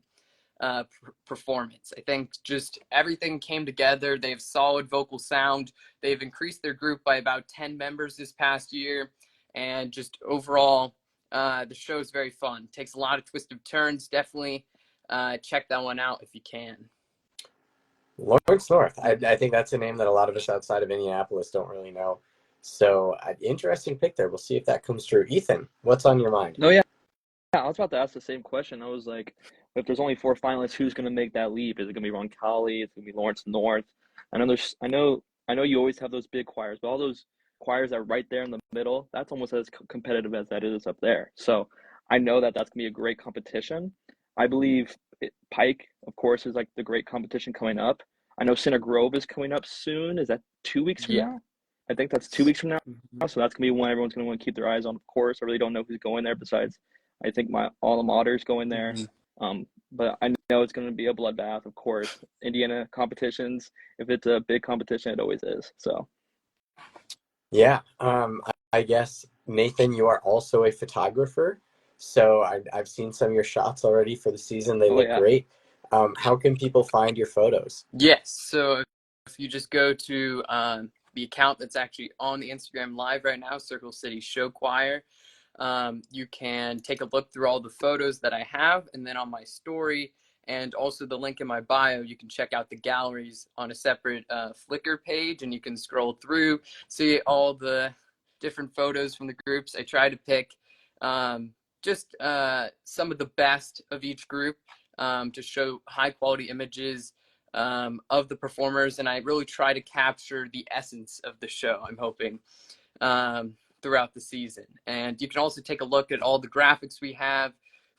performance. I think just everything came together. They have solid vocal sound. They've increased their group by about 10 members this past year. And just overall, the show is very fun. Takes a lot of twists of turns. Definitely check that one out if you can. Lawrence North. I think that's a name that a lot of us outside of Indianapolis don't really know. So interesting pick there. We'll see if that comes true. Ethan, what's on your mind? No, yeah. I was about to ask the same question. I was like, if there's only 4 finalists, who's going to make that leap? Is it going to be Ron Colley? Is it going to be Lawrence North? I know you always have those big choirs, but all those choirs that are right there in the middle, that's almost as competitive as that is up there. So I know that that's going to be a great competition. I believe Pike, of course, is like the great competition coming up. I know Center Grove is coming up soon. Is that 2 weeks from now? I think that's 2 weeks from now. So that's going to be one everyone's going to want to keep their eyes on, of course. I really don't know who's going there besides, I think, my alma mater's going there. But I know it's going to be a bloodbath, of course. Indiana competitions, if it's a big competition, it always is. So, yeah, I guess, Nathan, you are also a photographer. So I've seen some of your shots already for the season. They look great. How can people find your photos? Yes. So if you just go to the account that's actually on the Instagram live right now, Circle City Show Choir, you can take a look through all the photos that I have, and then on my story and also the link in my bio, you can check out the galleries on a separate Flickr page, and you can scroll through, see all the different photos from the groups. I try to pick just some of the best of each group to show high quality images of the performers, and I really try to capture the essence of the show, I'm hoping, throughout the season. And you can also take a look at all the graphics we have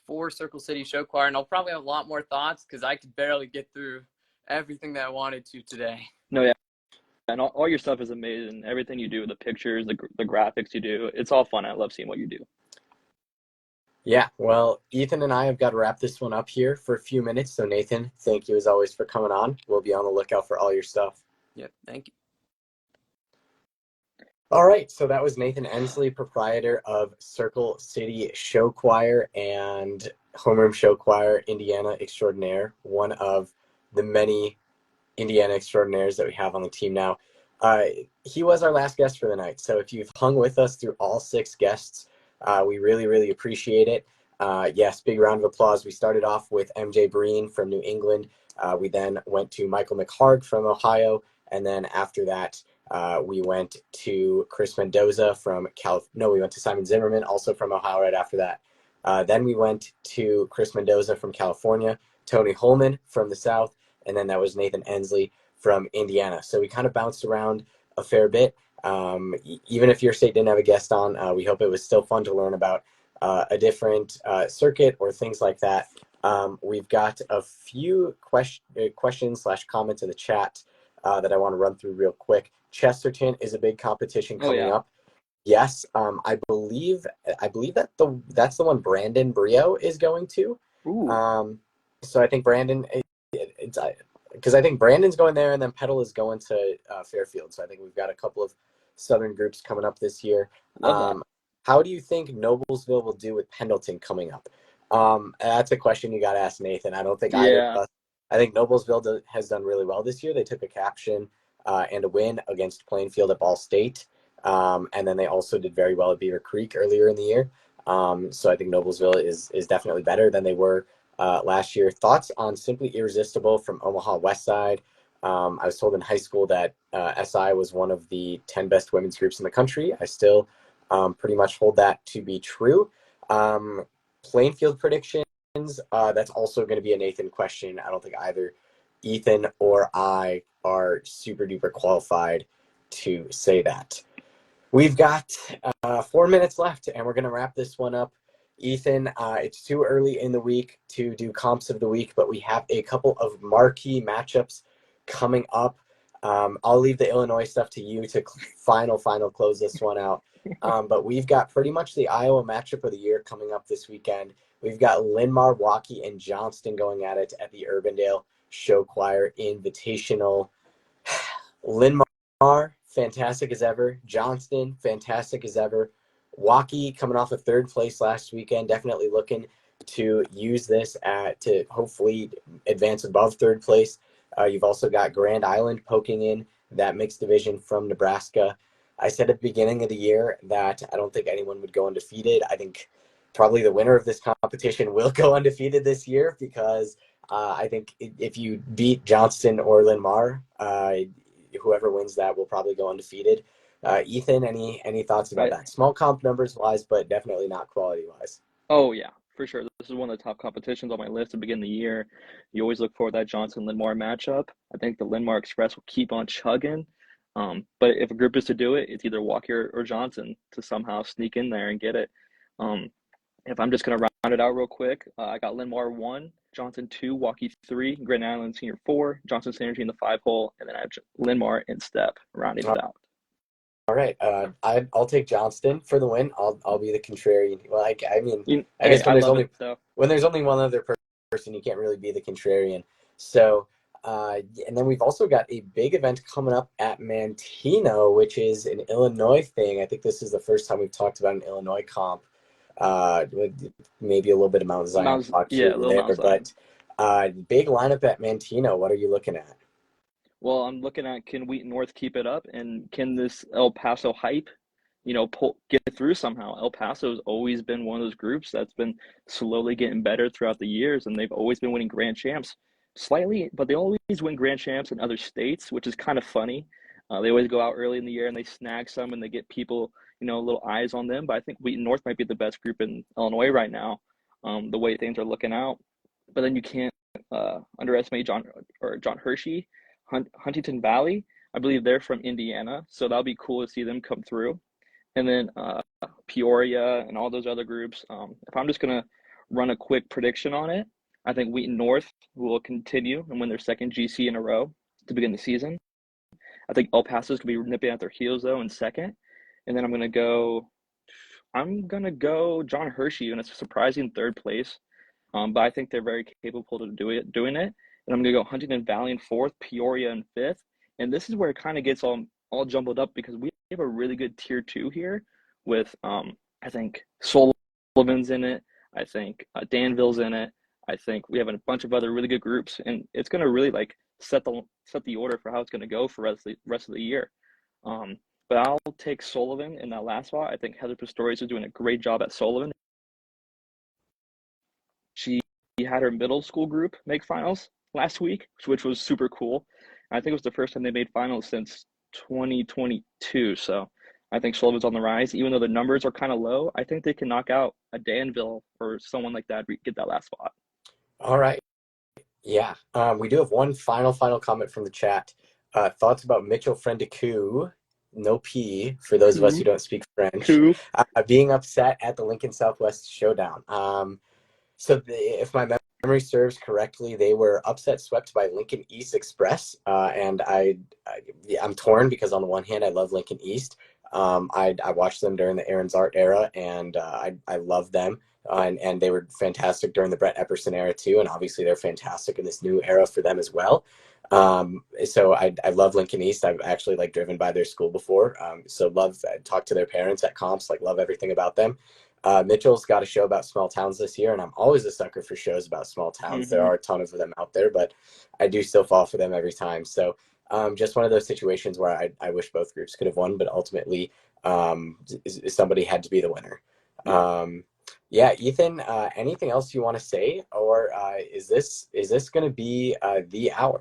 for Circle City Show Choir, and I'll probably have a lot more thoughts because I could barely get through everything that I wanted to today. No, yeah. And all your stuff is amazing. Everything you do, the pictures, the graphics you do, it's all fun. I love seeing what you do. Yeah, well, Ethan and I have got to wrap this one up here for a few minutes. So, Nathan, thank you as always for coming on. We'll be on the lookout for all your stuff. Yep, thank you. All right, so that was Nathan Ensley, proprietor of Circle City Show Choir and Homeroom Show Choir, Indiana Extraordinaire, one of the many Indiana Extraordinaires that we have on the team now. He was our last guest for the night, so if you've hung with us through all 6 guests, we really, really appreciate it. Yes, big round of applause. We started off with MJ Breen from New England. We then went to Michael McHargh from Ohio, and then after that, we went to Chris Mendoza from we went to Simon Zimmerman, also from Ohio right after that. Then we went to Chris Mendoza from California, Tony Holeman from the South, and then that was Nathan Ensley from Indiana. So we kind of bounced around a fair bit. Even if your state didn't have a guest on, we hope it was still fun to learn about a different circuit or things like that. We've got a few questions / comments in the chat that I want to run through real quick. Chesterton is a big competition coming up. Yes, I believe that that's the one Brandon Brio is going to. So I think Brandon, because I think Brandon's going there, and then Petal is going to Fairfield. So I think we've got a couple of Southern groups coming up this year. How do you think Noblesville will do with Pendleton coming up? That's a question you got to ask Nathan. I don't think either of us I think Noblesville has done really well this year. They took a caption and a win against Plainfield at Ball State. And then they also did very well at Beaver Creek earlier in the year. So I think Noblesville is definitely better than they were last year. Thoughts on Simply Irresistible from Omaha West Side? I was told in high school that SI was one of the 10 best women's groups in the country. I still pretty much hold that to be true. Plainfield predictions, that's also going to be a Nathan question. I don't think either Ethan or I are super duper qualified to say that. We've got 4 minutes left, and we're going to wrap this one up. Ethan, it's too early in the week to do comps of the week, but we have a couple of marquee matchups coming up. I'll leave the Illinois stuff to you to final close this one out. But we've got pretty much the Iowa matchup of the year coming up this weekend. We've got Linmar, Waukee, and Johnston going at it at the Urbandale Show Choir Invitational. Linmar, fantastic as ever. Johnston, fantastic as ever. Waukee coming off of third place last weekend, definitely looking to use this to hopefully advance above third place. You've also got Grand Island poking in that mixed division from Nebraska. I said at the beginning of the year that I don't think anyone would go undefeated. I think probably the winner of this competition will go undefeated this year because I think if you beat Johnston or Linmar, whoever wins that will probably go undefeated. Ethan, any thoughts about that? Small comp numbers wise, but definitely not quality wise. Oh yeah, for sure. This is one of the top competitions on my list to begin the year. You always look for that Johnson-Linmar matchup. I think the Linmar Express will keep on chugging. But if a group is to do it, it's either Waukee or Johnson to somehow sneak in there and get it. If I'm just going to round it out real quick, I got Linmar 1, Johnson 2, Waukee 3, Grand Island Senior 4, Johnson Synergy in the 5-hole, and then I have Linmar in step, rounding it out. All right, I'll take Johnston for the win. I'll be the contrarian. Well, I guess when there's only one other person, you can't really be the contrarian. So, and then we've also got a big event coming up at Manteno, which is an Illinois thing. I think this is the first time we've talked about an Illinois comp. Maybe a little bit of Mount Zion talk here and there, but big lineup at Manteno. What are you looking at? Well, I'm looking at, can Wheaton North keep it up, and can this El Paso hype, get through somehow? El Paso's always been one of those groups that's been slowly getting better throughout the years, and they've always been winning grand champs slightly, but they always win grand champs in other states, which is kind of funny. They always go out early in the year and they snag some and they get people, little eyes on them. But I think Wheaton North might be the best group in Illinois right now, the way things are looking out. But then you can't underestimate John Hershey. Huntington Valley, I believe they're from Indiana, so that'll be cool to see them come through. And then Peoria and all those other groups. If I'm just going to run a quick prediction on it, I think Wheaton North will continue and win their second GC in a row to begin the season. I think El Paso's going to be nipping at their heels, though, in second. And then I'm going to go John Hershey in a surprising third place. But I think they're very capable of doing it. And I'm going to go Huntington Valley in fourth, Peoria in fifth. And this is where it kind of gets all jumbled up because we have a really good tier 2 here with, I think, Sullivan's in it. I think Danville's in it. I think we have a bunch of other really good groups. And it's going to really, set the order for how it's going to go for the rest of the year. But I'll take Sullivan in that last spot. I think Heather Pistorius is doing a great job at Sullivan. She had her middle school group make finals last week, which was super cool. I think it was the first time they made finals since 2022. So I think Sullivan's on the rise. Even though the numbers are kind of low, I think they can knock out a Danville or someone like that, get that last spot. All right. Yeah. We do have one final comment from the chat. Thoughts about Mitchell Friendicu, no P, for those of us who don't speak French, being upset at the Lincoln Southwest Showdown. If my memory serves correctly, they were upset swept by Lincoln East Express, and I'm torn because on the one hand I love Lincoln East. I watched them during the Aaron's Art era, and I love them, and they were fantastic during the Brett Epperson era too, and obviously they're fantastic in this new era for them as well. So I love Lincoln East. I've actually driven by their school before, so talk to their parents at comps, love everything about them. Mitchell's got a show about small towns this year, and I'm always a sucker for shows about small towns. There are a ton of them out there, but I do still fall for them every time. So just one of those situations where I wish both groups could have won, but ultimately somebody had to be the winner. Yeah, Ethan, anything else you want to say, or is this going to be the hour?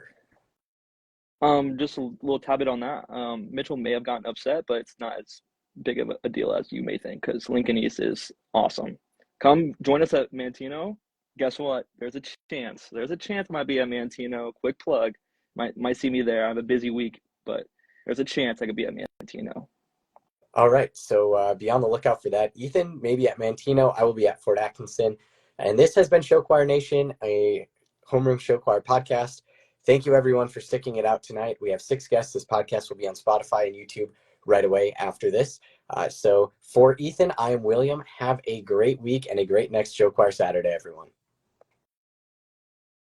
Just a little tidbit on that. Mitchell may have gotten upset, but it's not as big of a deal as you may think, because Lincoln East is awesome. Come join us at Mantino. Guess what? There's a chance. There's a chance I might be at Mantino. Quick plug. Might see me there. I have a busy week, but there's a chance I could be at Mantino. All right, so be on the lookout for that. Ethan, maybe at Mantino. I will be at Fort Atkinson. And this has been Show Choir Nation, a homeroom show choir podcast. Thank you, everyone, for sticking it out tonight. We have 6 guests. This podcast will be on Spotify and YouTube right away after this. So for Ethan, I am William. Have a great week and a great next Show Choir Saturday, everyone.